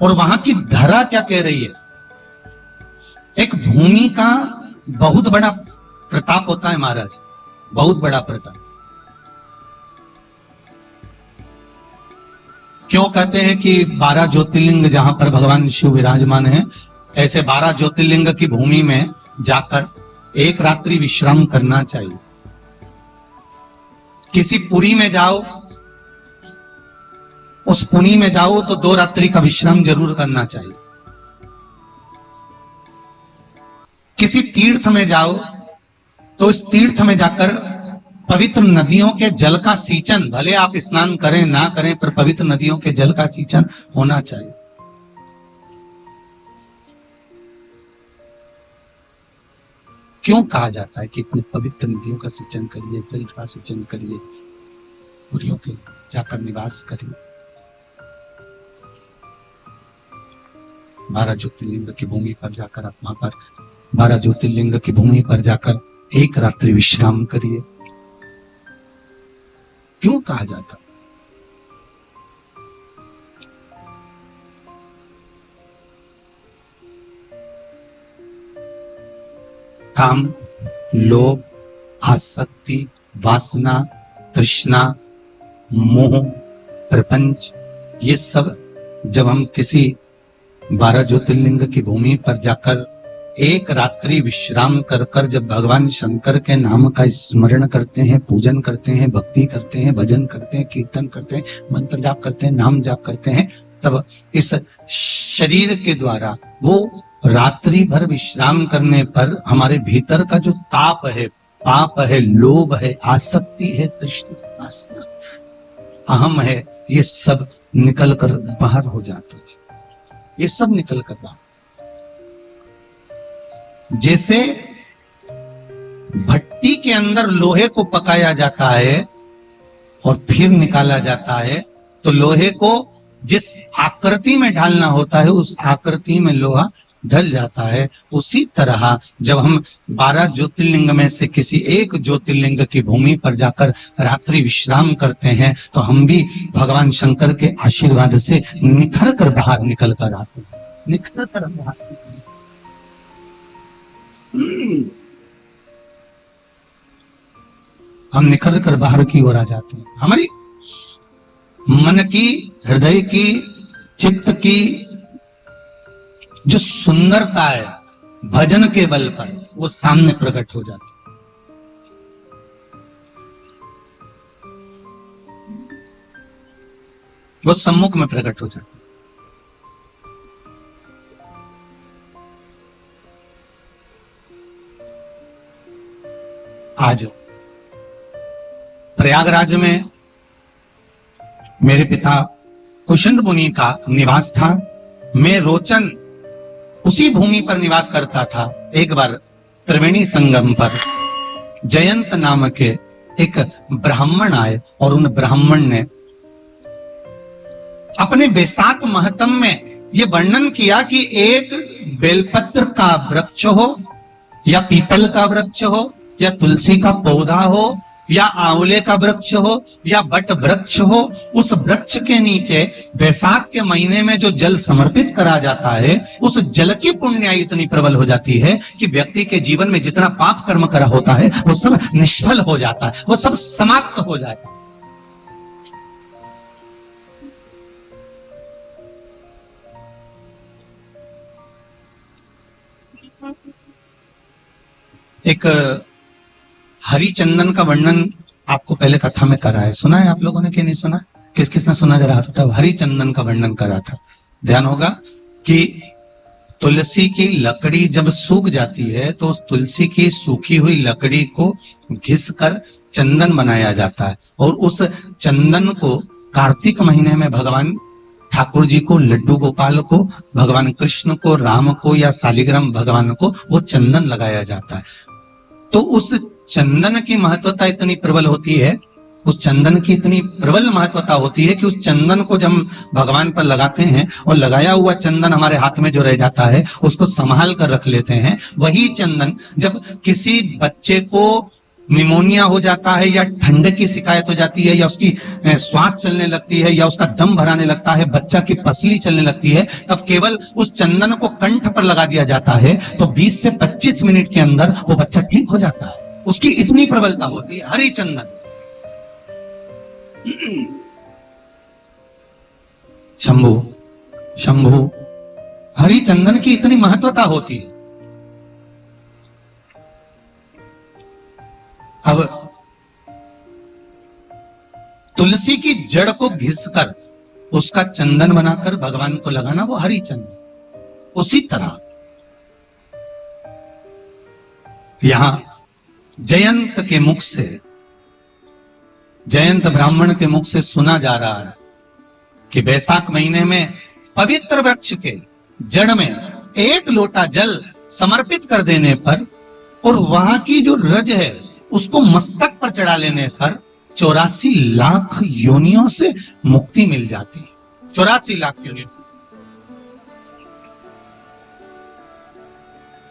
और वहां की धरा क्या कह रही है? एक भूमि का बहुत बड़ा प्रताप होता है महाराज, बहुत बड़ा प्रताप। क्यों कहते हैं कि 12 ज्योतिर्लिंग जहां पर भगवान शिव विराजमान है, ऐसे 12 ज्योतिर्लिंग की भूमि में जाकर एक रात्रि विश्राम करना चाहिए। किसी पुरी में जाओ, उस पुरी में जाओ तो 2 रात्रि का विश्राम जरूर करना चाहिए। किसी तीर्थ में जाओ तो उस तीर्थ में जाकर पवित्र नदियों के जल का सींचन, भले आप स्नान करें ना करें, पर पवित्र नदियों के जल का सींचन होना चाहिए। क्यों कहा जाता है कि इतनी पवित्र नदियों का सिंचन करिए, जल का सिंचन करिए, पुरियों के जाकर निवास करिए। 12 ज्योतिर्लिंग की भूमि पर जाकर आप वहां पर 12 ज्योतिर्लिंग की भूमि पर जाकर एक रात्रि विश्राम करिए। क्यों कहा जाता? काम, लोभ, आसक्ति, वासना, तृष्णा, मोह, प्रपंच, ये सब जब हम किसी 12 ज्योतिर्लिंग की भूमि पर जाकर एक रात्रि विश्राम कर कर जब भगवान शंकर के नाम का स्मरण करते हैं, पूजन करते हैं, भक्ति करते हैं, भजन करते हैं, कीर्तन करते हैं, मंत्र जाप करते हैं, नाम जाप करते हैं, तब इस शरीर के द्वारा वो रात्रि भर विश्राम करने पर हमारे भीतर का जो ताप है, पाप है, लोभ है, आसक्ति है, तृष्णा, वासना, अहम है, ये सब निकल कर बाहर हो जाता है। ये सब निकल कर बाहर, जैसे भट्टी के अंदर लोहे को पकाया जाता है और फिर निकाला जाता है, तो लोहे को जिस आकृति में ढालना होता है उस आकृति में लोहा ढल जाता है। उसी तरह जब हम 12 ज्योतिर्लिंग में से किसी एक ज्योतिर्लिंग की भूमि पर जाकर रात्रि विश्राम करते हैं, तो हम भी भगवान शंकर के आशीर्वाद से निखर कर बाहर निकल कर आते हैं, निखर कर बाहर। हम निखर कर बाहर की ओर आ जाते हैं। हमारी मन की, हृदय की, चित्त की जो सुंदरता है भजन के बल पर, वो सामने प्रकट हो जाती है। वो सम्मुख में प्रकट हो जाती है। आज प्रयागराज में मेरे पिता कुशंड मुनि का निवास था। मैं रोचन उसी भूमि पर निवास करता था। एक बार त्रिवेणी संगम पर जयंत नाम के एक ब्राह्मण आए और उन ब्राह्मण ने अपने बैसाख महत्म में यह वर्णन किया कि एक बेलपत्र का वृक्ष हो या पीपल का वृक्ष हो या तुलसी का पौधा हो या आंवले का वृक्ष हो या बट वृक्ष हो, उस वृक्ष के नीचे बैसाख के महीने में जो जल समर्पित करा जाता है, उस जल की पुण्याई इतनी प्रबल हो जाती है कि व्यक्ति के जीवन में जितना पाप कर्म करा होता है वो सब निष्फल हो जाता है, वो सब समाप्त हो जाता है। एक हरिचंदन का वर्णन आपको पहले कथा में करा है, सुना है आप लोगों ने कि नहीं सुना? किस किस ने सुना? जरा हाथ उठाओ। हरिचंदन का वर्णन करा था। ध्यान होगा कि तुलसी की लकड़ी जब सूख जाती है तो उस तुलसी की सूखी हुई लकड़ी को घिस कर चंदन बनाया जाता है, और उस चंदन को कार्तिक महीने में भगवान ठाकुर जी को, लड्डू गोपाल को, भगवान कृष्ण को, राम को या शालिग्राम भगवान को वो चंदन लगाया जाता है। तो उस चंदन की महत्वता इतनी प्रबल होती है, उस चंदन की इतनी प्रबल महत्वता होती है कि उस चंदन को जब भगवान पर लगाते हैं और लगाया हुआ चंदन हमारे हाथ में जो रह जाता है उसको संभाल कर रख लेते हैं। वही चंदन जब किसी बच्चे को निमोनिया हो जाता है या ठंड की शिकायत हो जाती है या उसकी श्वास चलने लगती है या उसका दम भराने लगता है, बच्चा की पसली चलने लगती है, तब केवल उस चंदन को कंठ पर लगा दिया जाता है तो 20 से 25 मिनट के अंदर वो बच्चा ठीक हो जाता है। उसकी इतनी प्रबलता होती है। हरि चंदन, शंभु शंभु, हरि चंदन की इतनी महत्वता होती है। अब तुलसी की जड़ को घिसकर उसका चंदन बनाकर भगवान को लगाना, वो हरि चंदन। उसी तरह यहां जयंत के मुख से, जयंत ब्राह्मण के मुख से सुना जा रहा है कि बैसाख महीने में पवित्र वृक्ष के जड़ में 1 लोटा जल समर्पित कर देने पर और वहां की जो रज है उसको मस्तक पर चढ़ा लेने पर 84 लाख योनियों से मुक्ति मिल जाती। 84 लाख योनियों से।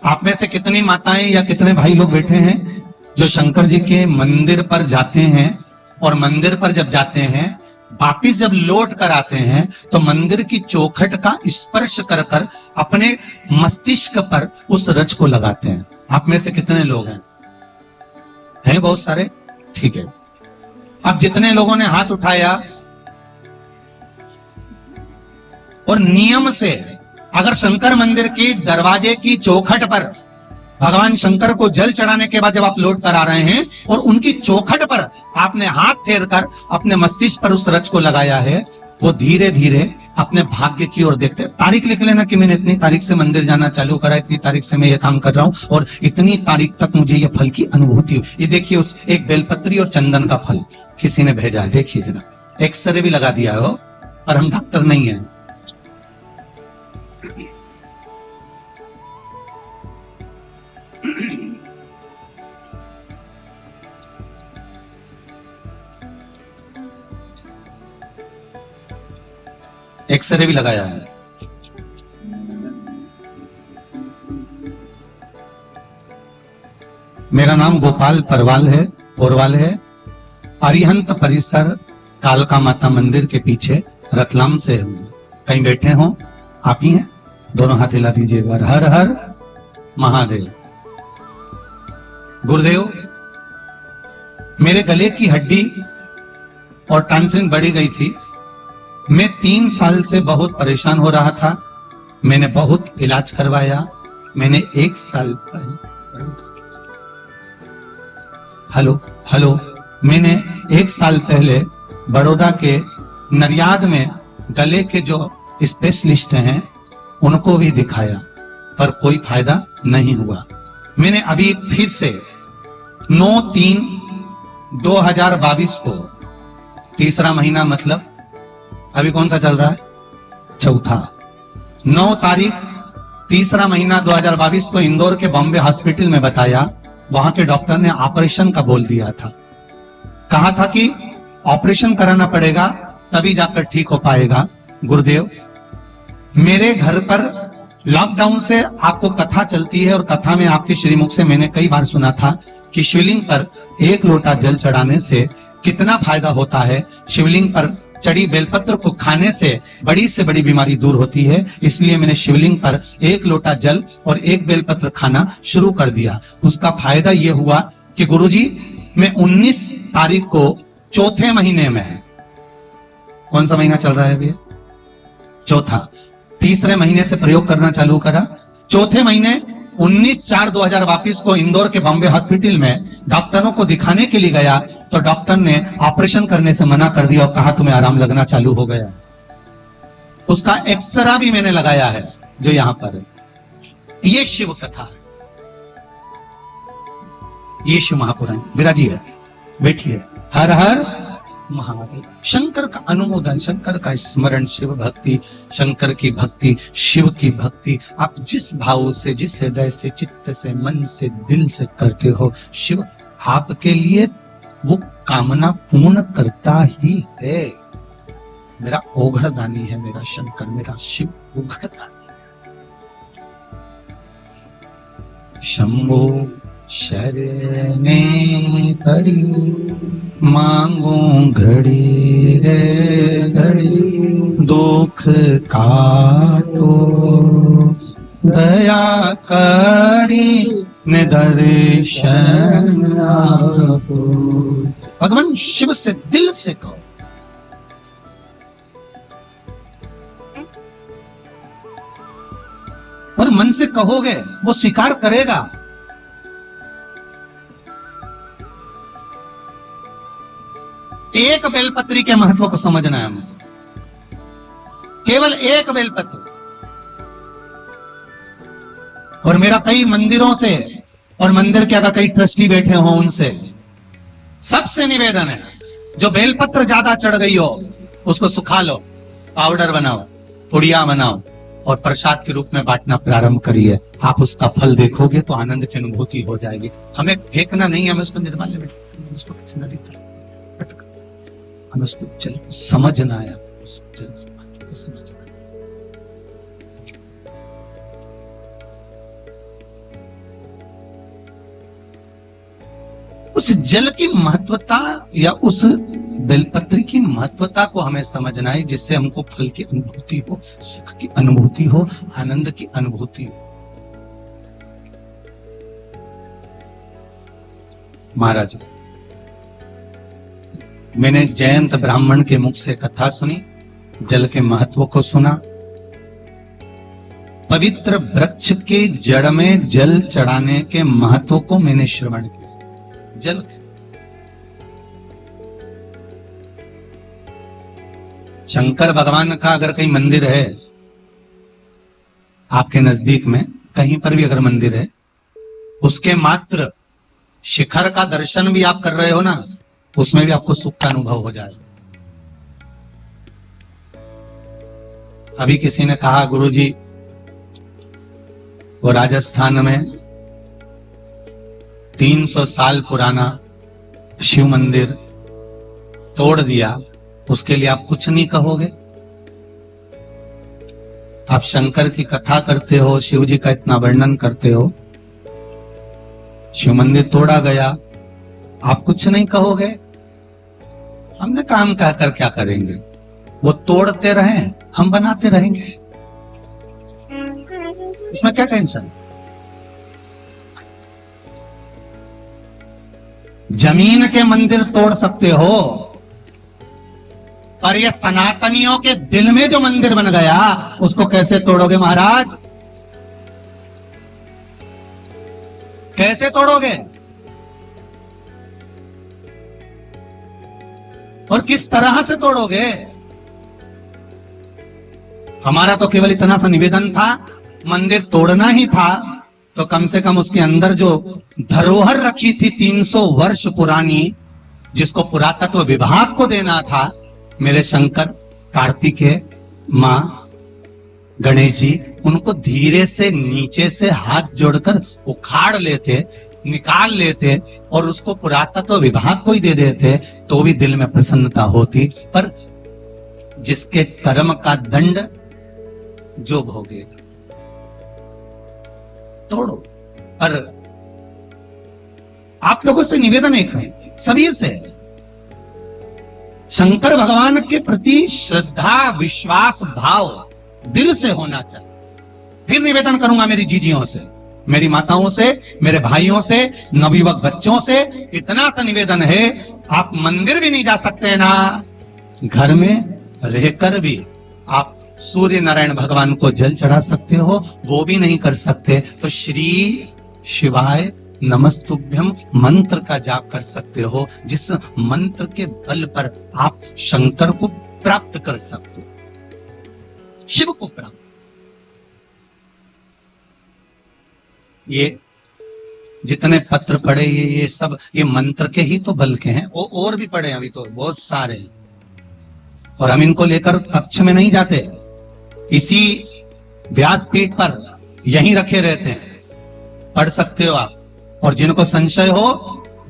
आप में से कितनी माताएं या कितने भाई लोग बैठे हैं जो शंकर जी के मंदिर पर जाते हैं और मंदिर पर जब जाते हैं वापिस जब लौट कर आते हैं तो मंदिर की चौखट का स्पर्श कर कर अपने मस्तिष्क पर उस रज को लगाते हैं? आप में से कितने लोग हैं? हैं बहुत सारे, ठीक है। अब जितने लोगों ने हाथ उठाया और नियम से अगर शंकर मंदिर के दरवाजे की चौखट पर भगवान शंकर को जल चढ़ाने के बाद जब आप लौट कर आ रहे हैं और उनकी चौखट पर आपने हाथ फेर कर अपने मस्तिष्क पर उस रज को लगाया है, वो धीरे धीरे अपने भाग्य की ओर देखते। तारीख लिख लेना कि मैंने इतनी तारीख से मंदिर जाना चालू करा, इतनी तारीख से मैं ये काम कर रहा हूं और इतनी तारीख तक मुझे ये फल की अनुभूति हुई। ये देखिए उस एक बेलपत्री और चंदन का फल किसी ने भेजा है, देखिए जरा। एक्सरे भी लगा दिया हो, पर हम डॉक्टर नहीं है। एक्सरे भी लगाया है। मेरा नाम गोपाल परवाल है, पोरवाल है। अरिहंत परिसर कालका माता मंदिर के पीछे रतलाम से हूं। कहीं बैठे हो? आप ही हैं? दोनों हाथ हिला दीजिए एक बार। हर हर महादेव। गुरुदेव, मेरे गले की हड्डी और टॉन्सिल बढ़ी गई थी। मैं 3 साल से बहुत परेशान हो रहा था। मैंने बहुत इलाज करवाया। मैंने 1 साल पहले, हेलो, मैंने 1 साल पहले बड़ौदा के नरियाद में गले के जो स्पेशलिस्ट हैं उनको भी दिखाया, पर कोई फायदा नहीं हुआ। मैंने अभी फिर से 9/3/2022 को, तीसरा महीना मतलब अभी कौन सा चल रहा है? चौथा। 9 तारीख तीसरा महीना 2022 को इंदौर के बॉम्बे हॉस्पिटल में बताया। वहां के डॉक्टर ने ऑपरेशन का बोल दिया था। कहा था कि ऑपरेशन कराना पड़ेगा तभी जाकर ठीक हो पाएगा। गुरुदेव, मेरे घर पर लॉकडाउन से आपको कथा चलती है और कथा में आपके श्रीमुख से मैंने कई बार सुना था कि शिवलिंग पर एक लोटा जल चढ़ाने से कितना फायदा होता है। शिवलिंग पर चढ़ी बेलपत्र को खाने से बड़ी बीमारी दूर होती है। इसलिए मैंने शिवलिंग पर एक लोटा जल और एक बेलपत्र खाना शुरू कर दिया। उसका फायदा यह हुआ कि गुरुजी, मैं 19 तारीख को चौथे महीने में है, कौन सा महीना चल रहा है अभी? चौथा। तीसरे महीने से प्रयोग करना चालू करा। चौथे महीने 19/4/2000 वापिस को इंदौर के बॉम्बे हॉस्पिटल में डॉक्टरों को दिखाने के लिए गया तो डॉक्टर ने ऑपरेशन करने से मना कर दिया और कहा तुम्हें आराम लगना चालू हो गया। उसका एक्सरा भी मैंने लगाया है जो यहां पर है। ये शिव कथा है, ये शिव महापुराण। विराजी है, बैठिए। हर हर महादेव। शंकर का अनुमोदन, शंकर का स्मरण, शिव भक्ति, शंकर की भक्ति, शिव की भक्ति आप जिस भाव से, जिस हृदय से, चित्त से, मन से, दिल से करते हो, शिव आपके लिए वो कामना पूर्ण करता ही है। मेरा ओघड़दानी है मेरा शंकर, मेरा शिव ओघड़दानी। शंभो शरणे पड़ी मांगू घड़ी रे घड़ी, दुख काटो दया करी निदर्शन आपो। भगवान शिव से दिल से कहो। और मन से कहोगे वो स्वीकार करेगा। एक बेलपत्री के महत्व को समझना है हमें। केवल एक बेलपत्र। और मेरा कई मंदिरों से और मंदिर के अगर कई ट्रस्टी बैठे हो उनसे सबसे निवेदन है, जो बेलपत्र ज्यादा चढ़ गई हो उसको सुखा लो, पाउडर बनाओ, पुड़िया बनाओ और प्रसाद के रूप में बांटना प्रारंभ करिए। आप उसका फल देखोगे तो आनंद की अनुभूति हो जाएगी। हमें फेंकना नहीं है, हमें उसको निर्माल्य में उसको नदी तक हमें उसको जल को समझना है, उसको जल को समझना है। उस जल की महत्वता या उस बेलपत्री की महत्वता को हमें समझना है, जिससे हमको फल की अनुभूति हो, सुख की अनुभूति हो, आनंद की अनुभूति हो। महाराज, मैंने जयंत ब्राह्मण के मुख से कथा सुनी, जल के महत्व को सुना। पवित्र वृक्ष के जड़ में जल चढ़ाने के महत्व को मैंने श्रवण किया। जल शंकर भगवान का अगर कहीं मंदिर है आपके नजदीक में, कहीं पर भी अगर मंदिर है, उसके मात्र शिखर का दर्शन भी आप कर रहे हो ना, उसमें भी आपको सुख का अनुभव हो जाएगा। अभी किसी ने कहा गुरुजी, वो राजस्थान में 300 साल पुराना शिव मंदिर तोड़ दिया, उसके लिए आप कुछ नहीं कहोगे? आप शंकर की कथा करते हो, शिव जी का इतना वर्णन करते हो, शिव मंदिर तोड़ा गया, आप कुछ नहीं कहोगे? हमने काम कहकर क्या करेंगे? वो तोड़ते रहें, हम बनाते रहेंगे, इसमें क्या टेंशन? जमीन के मंदिर तोड़ सकते हो, पर ये सनातनियों के दिल में जो मंदिर बन गया उसको कैसे तोड़ोगे महाराज? कैसे तोड़ोगे? और किस तरह से तोड़ोगे? हमारा तो केवल इतना सा निवेदन था, मंदिर तोड़ना ही था तो कम से कम उसके अंदर जो धरोहर रखी थी 300 वर्ष पुरानी, जिसको पुरातत्व विभाग को देना था, मेरे शंकर, कार्तिकेय, मां, गणेश जी उनको धीरे से नीचे से हाथ जोड़कर उखाड़ लेते, निकाल लेते और उसको पुरातत्व विभाग को ही दे देते तो भी दिल में प्रसन्नता होती। पर जिसके कर्म का दंड जो भोगेगा। तोड़ो, पर आप लोगों से निवेदन एक है, सभी से, शंकर भगवान के प्रति श्रद्धा विश्वास भाव दिल से होना चाहिए। फिर निवेदन करूंगा मेरी जीजियों से, मेरी माताओं से, मेरे भाइयों से, नवयुवक बच्चों से, इतना सा निवेदन है, आप मंदिर भी नहीं जा सकते ना, घर में रहकर भी आप सूर्य नारायण भगवान को जल चढ़ा सकते हो, वो भी नहीं कर सकते तो श्री शिवाय नमस्तुभ्यम मंत्र का जाप कर सकते हो, जिस मंत्र के बल पर आप शंकर को प्राप्त कर सकते हो, शिव को प्राप्त। ये जितने पत्र पढ़े ये सब ये मंत्र के ही तो बल के हैं, वो और भी पढ़े अभी तो बहुत सारे हैं, और हम इनको लेकर कक्ष में नहीं जाते, इसी व्यासपीठ पर यहीं रखे रहते हैं, पढ़ सकते हो आप। और जिनको संशय हो,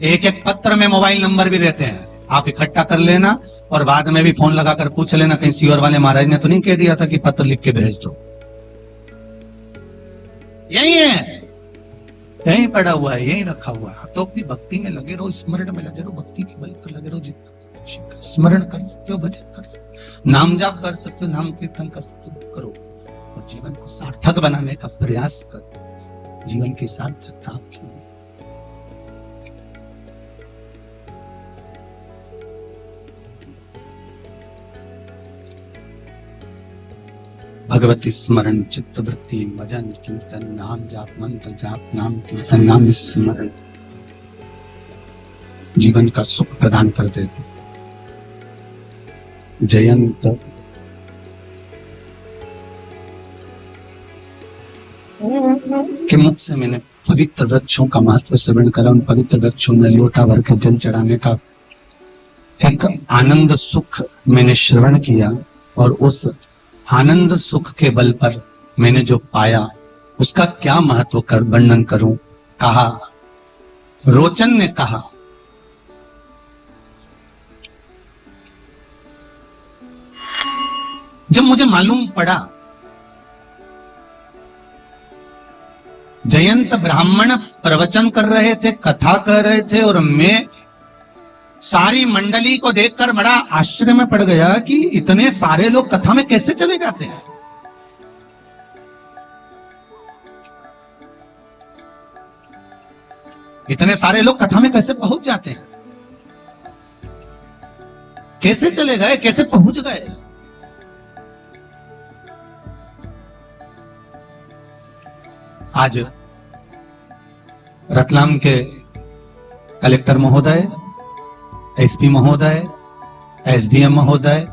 एक एक पत्र में मोबाइल नंबर भी रहते हैं, आप इकट्ठा कर लेना और बाद में भी फोन लगाकर पूछ लेना कहीं सीओर वाले महाराज ने तो नहीं कह दिया था कि पत्र लिख के भेज दो। यही है, यही पड़ा हुआ है, यही रखा हुआ है। आप तो अपनी भक्ति में लगे रहो, स्मरण में लगे रहो, भक्ति के बल पर लगे रहो, जितना स्मरण कर सकते हो, भजन कर सकते हो, नाम जाप कर सकते हो, नाम कीर्तन कर सकते हो, करो और जीवन को सार्थक बनाने का प्रयास करो। जीवन की सार्थकता आपकी। भगवती स्मरण चित्त वृत्ति भजन कीर्तन नाम जाप मंत्र जाप नाम कीर्तन नाम स्मरण जीवन का सुख प्रदान कर देते। जयंत के मुख से मैंने पवित्र वृक्षों का महत्व श्रवण करा, उन पवित्र वृक्षों में लोटा भर के जल चढ़ाने का एक आनंद सुख मैंने श्रवण किया, और उस आनंद सुख के बल पर मैंने जो पाया उसका क्या महत्व कर वर्णन करूं। कहा, रोचन ने कहा, जब मुझे मालूम पड़ा जयंत ब्राह्मण प्रवचन कर रहे थे, कथा कर रहे थे, और मैं सारी मंडली को देखकर बड़ा आश्चर्य में पड़ गया कि इतने सारे लोग कथा में कैसे चले जाते हैं। इतने सारे लोग कथा में कैसे पहुंच जाते हैं, कैसे चले गए, कैसे पहुंच गए। आज रतलाम के कलेक्टर महोदय, एसपी महोदय, एसडीएम महोदय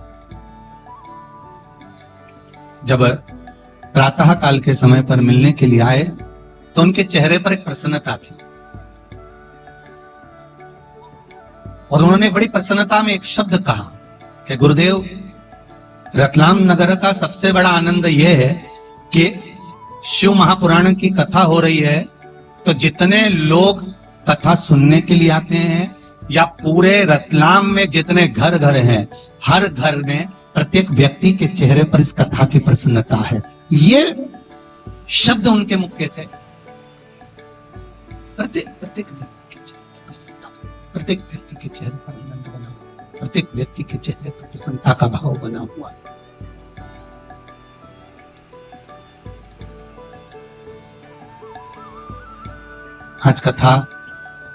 जब प्रातः काल के समय पर मिलने के लिए आए तो उनके चेहरे पर एक प्रसन्नता थी, और उन्होंने बड़ी प्रसन्नता में एक शब्द कहा कि गुरुदेव, रतलाम नगर का सबसे बड़ा आनंद यह है कि शिव महापुराण की कथा हो रही है तो जितने लोग कथा सुनने के लिए आते हैं, या पूरे रतलाम में जितने घर घर हैं, हर घर में प्रत्येक व्यक्ति के चेहरे पर इस कथा की प्रसन्नता है। ये शब्द उनके मुख के थे। प्रत्येक व्यक्ति के चेहरे पर प्रसन्नता, प्रत्येक व्यक्ति के चेहरे पर आनंद बना, प्रत्येक व्यक्ति के चेहरे पर प्रसन्नता का भाव बना हुआ। आज कथा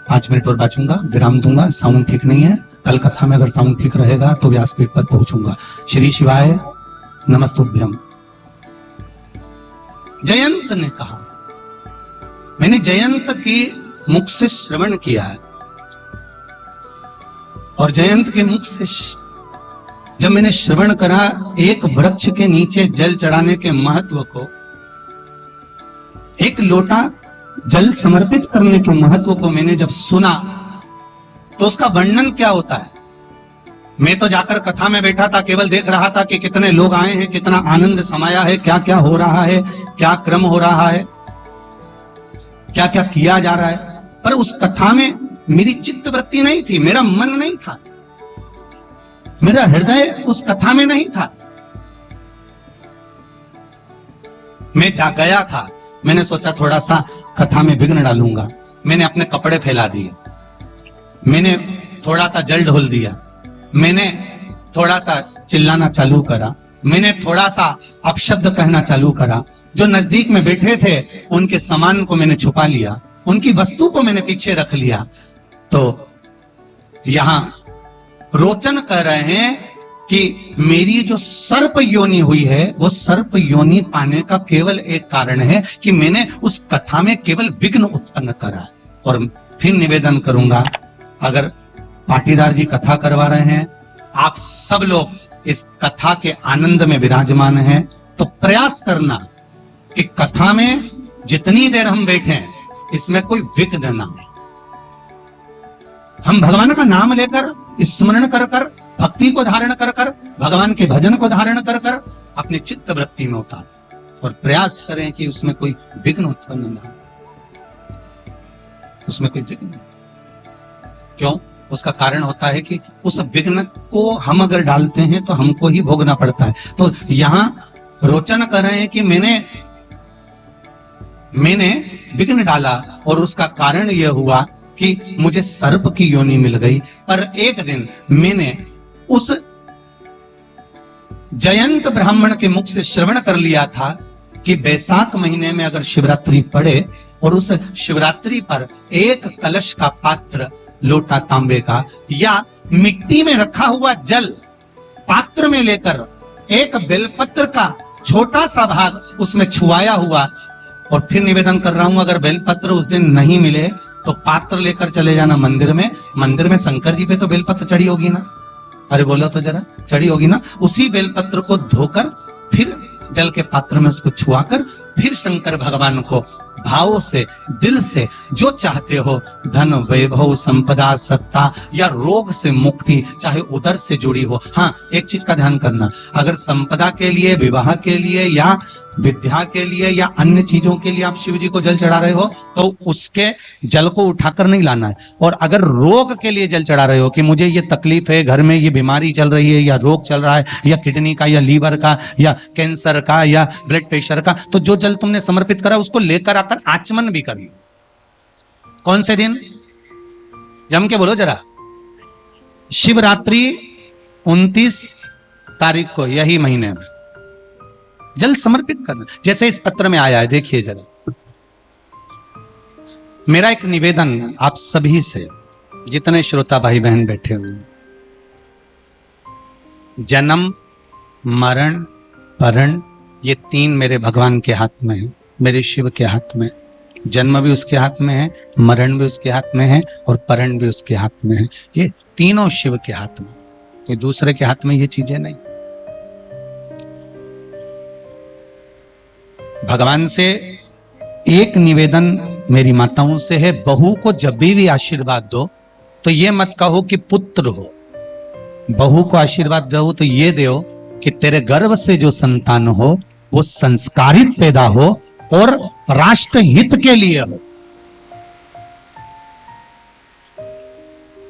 5 मिनट और बाचूंगा, विराम दूंगा, साउंड ठीक नहीं है। कल कथा में अगर साउंड ठीक रहेगा तो व्यासपीठ पर पहुंचूंगा। श्री शिवाय नमस्तुभ्यम। जयंत ने कहा, मैंने जयंत की मुख से श्रवण किया है, और जयंत के मुख से जब मैंने श्रवण करा एक वृक्ष के नीचे जल चढ़ाने के महत्व को, एक लोटा जल समर्पित करने के महत्व को मैंने जब सुना तो उसका वर्णन क्या होता है। मैं तो जाकर कथा में बैठा था, केवल देख रहा था कि कितने लोग आए हैं, कितना आनंद समाया है, क्या क्या हो रहा है, क्या क्रम हो रहा है, क्या क्या किया जा रहा है, पर उस कथा में मेरी चित्त वृत्ति नहीं थी, मेरा मन नहीं था, मेरा हृदय उस कथा में नहीं था। मैं जा गया था, मैंने सोचा थोड़ा सा कथा में विघ्न डालूंगा, मैंने अपने कपड़े फैला दिए, मैंने थोड़ा सा जल ढोल दिया, मैंने थोड़ा सा चिल्लाना चालू करा, मैंने थोड़ा सा अपशब्द कहना चालू करा, जो नजदीक में बैठे थे उनके सामान को मैंने छुपा लिया, उनकी वस्तु को मैंने पीछे रख लिया। तो यहां रोचन कर रहे हैं कि मेरी जो सर्प योनि हुई है वो सर्प योनि पाने का केवल एक कारण है कि मैंने उस कथा में केवल विघ्न उत्पन्न करा। और फिर निवेदन करूंगा, अगर पाटीदार जी कथा करवा रहे हैं, आप सब लोग इस कथा के आनंद में विराजमान हैं, तो प्रयास करना कि कथा में जितनी देर हम बैठे इसमें कोई विघ्न ना हो। हम भगवान का नाम लेकर, स्मरण कर कर, भक्ति को धारण कर कर, भगवान के भजन को धारण कर कर अपनी चित्त वृत्ति में उतार और प्रयास करें कि उसमें कोई विघ्न उत्पन्न ना हो, उसमें कोई विघ्न। क्यों? उसका कारण होता है कि उस विघ्न को हम अगर डालते हैं तो हमको ही भोगना पड़ता है। तो यहां रोचन कर रहे हैं कि मैंने विघ्न डाला और उसका कारण यह हुआ कि मुझे सर्प की योनि मिल गई। पर एक दिन मैंने उस जयंत ब्राह्मण के मुख से श्रवण कर लिया था कि बैसाख महीने में अगर शिवरात्रि पड़े और उस शिवरात्रि पर एक कलश का पात्र, लोटा तांबे का या मिट्टी में रखा हुआ जल पात्र में लेकर एक बेलपत्र का छोटा सा भाग उसमें छुआया हुआ, और फिर निवेदन कर रहा हूं, अगर बेलपत्र उस दिन नहीं मिले तो पात्र लेकर चले जाना मंदिर में। मंदिर में शंकर जी पे तो बेलपत्र चढ़ी होगी ना, अरे बोलो तो जरा, चढ़ी होगी ना। उसी बेलपत्र को धोकर फिर जल के पात्र में उसको छुआकर फिर शंकर भगवान को भाव से, दिल से जो चाहते हो, धन वैभव संपदा सत्ता या रोग से मुक्ति, चाहे उदर से जुड़ी हो। हाँ, एक चीज का ध्यान करना, अगर संपदा के लिए, विवाह के लिए या विद्या के लिए या अन्य चीजों के लिए आप शिव जी को जल चढ़ा रहे हो तो उसके जल को उठाकर नहीं लाना है। और अगर रोग के लिए जल चढ़ा रहे हो कि मुझे ये तकलीफ है, घर में ये बीमारी चल रही है या रोग चल रहा है या किडनी का या लीवर का या कैंसर का या ब्लड प्रेशर का, तो जो जल तुमने समर्पित करा उसको लेकर आकर आचमन भी कर लो। कौन से दिन? जम के बोलो जरा। शिवरात्रि 29 तारीख को, यही महीने में जल समर्पित करना, जैसे इस पत्र में आया है। देखिए जरा, मेरा एक निवेदन आप सभी से, जितने श्रोता भाई बहन बैठे हुए, जन्म मरण परण ये तीन मेरे भगवान के हाथ में है, मेरे शिव के हाथ में। जन्म भी उसके हाथ में है, मरण भी उसके हाथ में है और परण भी उसके हाथ में है। ये तीनों शिव के हाथ में, कोई दूसरे के हाथ में ये चीजें नहीं। भगवान से एक निवेदन मेरी माताओं से है, बहू को जब भी आशीर्वाद दो तो ये मत कहो कि पुत्र हो, बहू को आशीर्वाद दो तो ये दो कि तेरे गर्भ से जो संतान हो वो संस्कारित पैदा हो और राष्ट्र हित के लिए हो।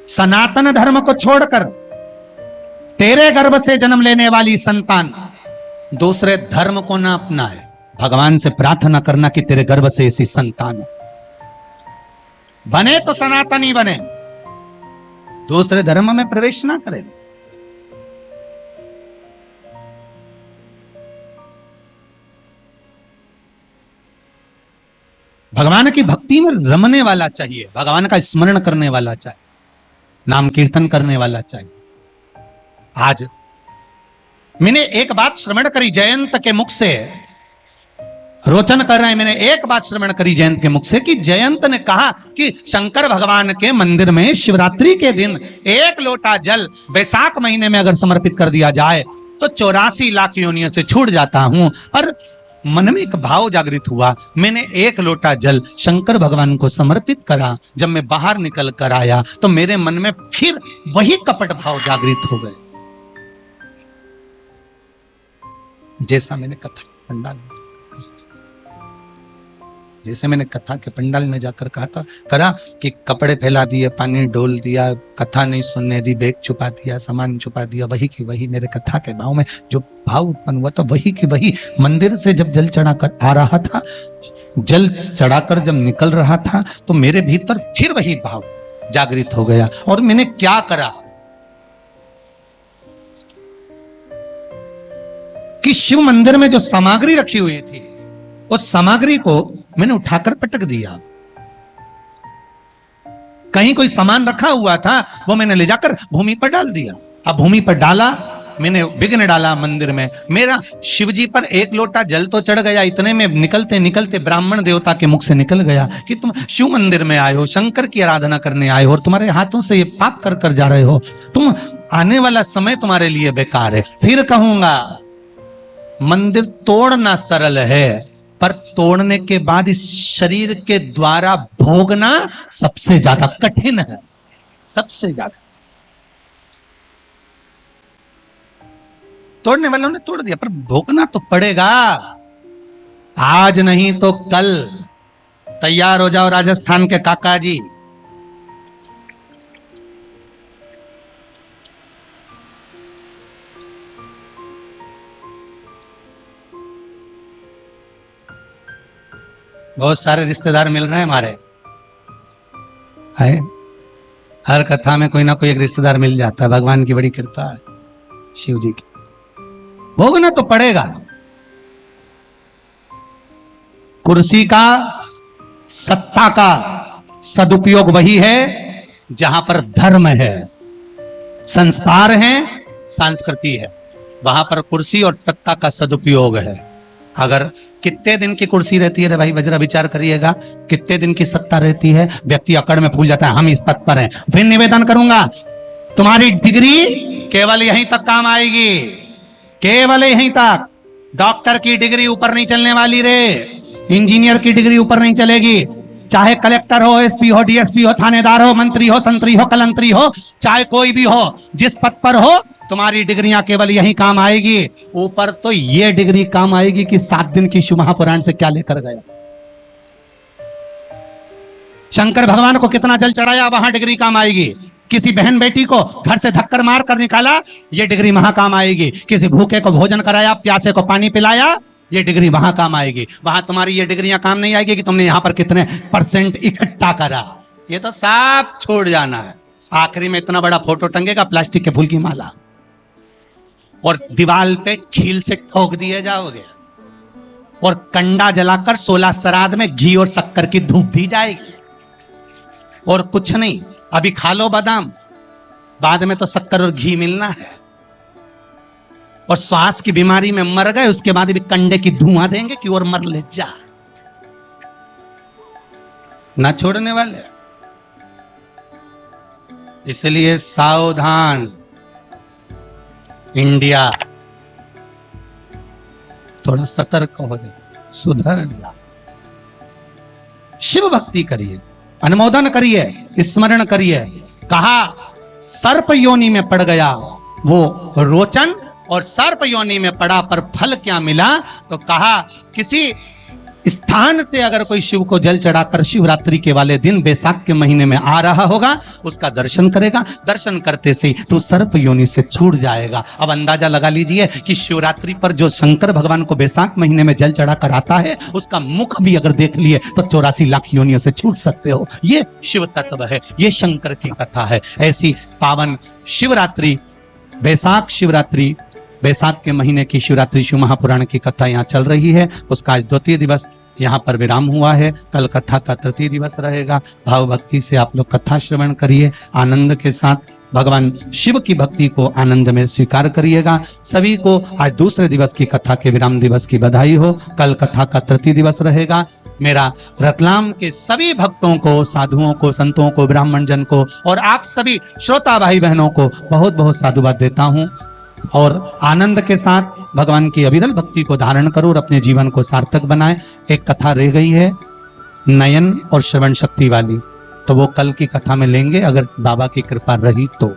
सनातन धर्म को छोड़कर तेरे गर्भ से जन्म लेने वाली संतान दूसरे धर्म को ना अपनाए। भगवान से प्रार्थना करना कि तेरे गर्भ से ऐसी संतान हो, बने तो सनातनी बने, दूसरे धर्म में प्रवेश ना करे। भगवान की भक्ति में रमने वाला चाहिए, भगवान का स्मरण करने वाला चाहिए, नाम कीर्तन करने वाला चाहिए। आज मैंने एक बात श्रवण करी जयंत के मुख से, रोचन कर रहे हैं, मैंने एक बात श्रवण करी जयंत के मुख से कि जयंत ने कहा कि शंकर भगवान के मंदिर में शिवरात्रि के दिन एक लोटा जल बैसाख महीने में अगर समर्पित कर दिया जाए तो 84 लाख योनियों से छूट जाता हूं। पर मन में एक भाव जागृत हुआ, मैंने एक लोटा जल शंकर भगवान को समर्पित करा। जब मैं बाहर निकल कर आया तो मेरे मन में फिर वही कपट भाव जागृत हो गए, जैसा मैंने कथा पंडाल जैसे मैंने कथा के पंडाल में जाकर कहा था करा कि कपड़े फैला दिए, पानी डोल दिया, कथा नहीं सुनने दी, बैग छुपा दिया, सामान छुपा दिया, वही की वही मेरे कथा के भाव में जो भाव उत्पन्न हुआ था वही की वही मंदिर से जब जल चढ़ाकर आ रहा था, जल चढ़ाकर जब निकल रहा था तो मेरे भीतर फिर वही भाव जागृत हो गया। और मैंने क्या करा कि शिव मंदिर में जो सामग्री रखी हुई थी उस सामग्री को मैंने उठाकर पटक दिया। कहीं कोई सामान रखा हुआ था वो मैंने ले जाकर भूमि पर डाल दिया। अब भूमि पर डाला, मैंने विघ्न डाला मंदिर में। मेरा शिवजी पर एक लोटा जल तो चढ़ गया, इतने में निकलते निकलते ब्राह्मण देवता के मुख से निकल गया कि तुम शिव मंदिर में आए हो, शंकर की आराधना करने आए हो और तुम्हारे हाथों से ये पाप कर कर जा रहे हो, तुम आने वाला समय तुम्हारे लिए बेकार है। फिर कहूंगा मंदिर तोड़ना सरल है, पर तोड़ने के बाद इस शरीर के द्वारा भोगना सबसे ज्यादा कठिन है, सबसे ज्यादा। तोड़ने वालों ने तोड़ दिया, पर भोगना तो पड़ेगा, आज नहीं तो कल। तैयार हो जाओ राजस्थान के काका जी। बहुत सारे रिश्तेदार मिल रहे हैं हमारे, है हर कथा में कोई ना कोई एक रिश्तेदार मिल जाता है। भगवान की बड़ी कृपा है, शिव जी की। भोगना तो पड़ेगा। कुर्सी का, सत्ता का सदुपयोग वही है जहां पर धर्म है, संस्कार है, संस्कृति है, वहां पर कुर्सी और सत्ता का सदुपयोग है। अगर कितने दिन की कुर्सी रहती है रे भाई, वज्रा विचार करिएगा, कितने दिन की सत्ता रहती है, व्यक्ति अकड़ में फूल जाता है, हम इस पद पर हैं। फिर निवेदन करूंगा, तुम्हारी डिग्री केवल यहीं तक काम आएगी, केवल यहीं तक। डॉक्टर की डिग्री ऊपर नहीं चलने वाली रे, इंजीनियर की डिग्री ऊपर नहीं चलेगी। चाहे कलेक्टर हो, एसपी हो, डीएसपी हो, थानेदार हो, मंत्री हो, संतरी हो, कलंतरी हो, चाहे कोई भी हो, जिस पद पर हो, तुम्हारी डिग्रियां केवल यही काम आएगी। ऊपर तो ये डिग्री काम आएगी कि 7 दिन की शिव महापुराण से क्या लेकर गया। शंकर भगवान को कितना जल चढ़ाया, वहां डिग्री काम आएगी। किसी बहन बेटी को घर से धक्कर मार कर निकाला, ये डिग्री वहां काम आएगी। किसी भूखे को भोजन कराया, प्यासे को पानी पिलाया, ये डिग्री वहां काम आएगी। वहां तुम्हारी ये डिग्रियां काम नहीं आएगी कि तुमने यहां पर कितने % इकट्ठा करा, ये तो सब छोड़ जाना है। आखिरी में इतना बड़ा फोटो टंगेगा, प्लास्टिक के फूल की माला, और दीवाल पे खील से ठोक दिए जाओगे, और कंडा जलाकर 16 श्राद्ध में घी और शक्कर की धूप दी जाएगी, और कुछ नहीं। अभी खा लो बादाम, बाद में तो शक्कर और घी मिलना है। और श्वास की बीमारी में मर गए, उसके बाद भी कंडे की धुआं देंगे कि और मर ले जा, ना छोड़ने वाले। इसलिए सावधान इंडिया, थोड़ा सतर्क हो जाए, सुधर जा। शिव भक्ति करिए, अनुमोदन करिए, स्मरण करिए। कहा सर्प योनि में पड़ गया वो रोचन, और सर्प योनि में पड़ा पर फल क्या मिला, तो कहा किसी स्थान से अगर कोई शिव को जल चढ़ाकर शिवरात्रि के वाले दिन बैसाख के महीने में आ रहा होगा, उसका दर्शन करेगा, दर्शन करते से तो सर्प योनि से छूट जाएगा। अब अंदाजा लगा लीजिए कि शिवरात्रि पर जो शंकर भगवान को बैसाख महीने में जल चढ़ाकर आता है, उसका मुख भी अगर देख लिए तो 84 लाख योनियों से छूट सकते हो। ये शिव तत्व है, ये शंकर की कथा है। ऐसी पावन शिवरात्रि, बैसाख शिवरात्रि, बैसाख के महीने की शिवरात्रि शिव महापुराण की कथा यहाँ चल रही है। उसका आज 2 दिवस यहाँ पर विराम हुआ है। कल कथा का 3 दिवस रहेगा। भाव भक्ति से आप लोग कथा श्रवण करिए, आनंद के साथ भगवान शिव की भक्ति को आनंद में स्वीकार करिएगा। सभी को आज 2 दिवस की कथा के विराम दिवस की बधाई हो। कल कथा का 3 दिवस रहेगा। मेरा रतलाम के सभी भक्तों को, साधुओं को, संतों को, ब्राह्मण जन को और आप सभी श्रोता भाई बहनों को बहुत बहुत साधुवाद देता हूँ। और आनंद के साथ भगवान की अविरल भक्ति को धारण करो और अपने जीवन को सार्थक बनाए। एक कथा रह गई है नयन और श्रवण शक्ति वाली, तो वो कल की कथा में लेंगे अगर बाबा की कृपा रही तो।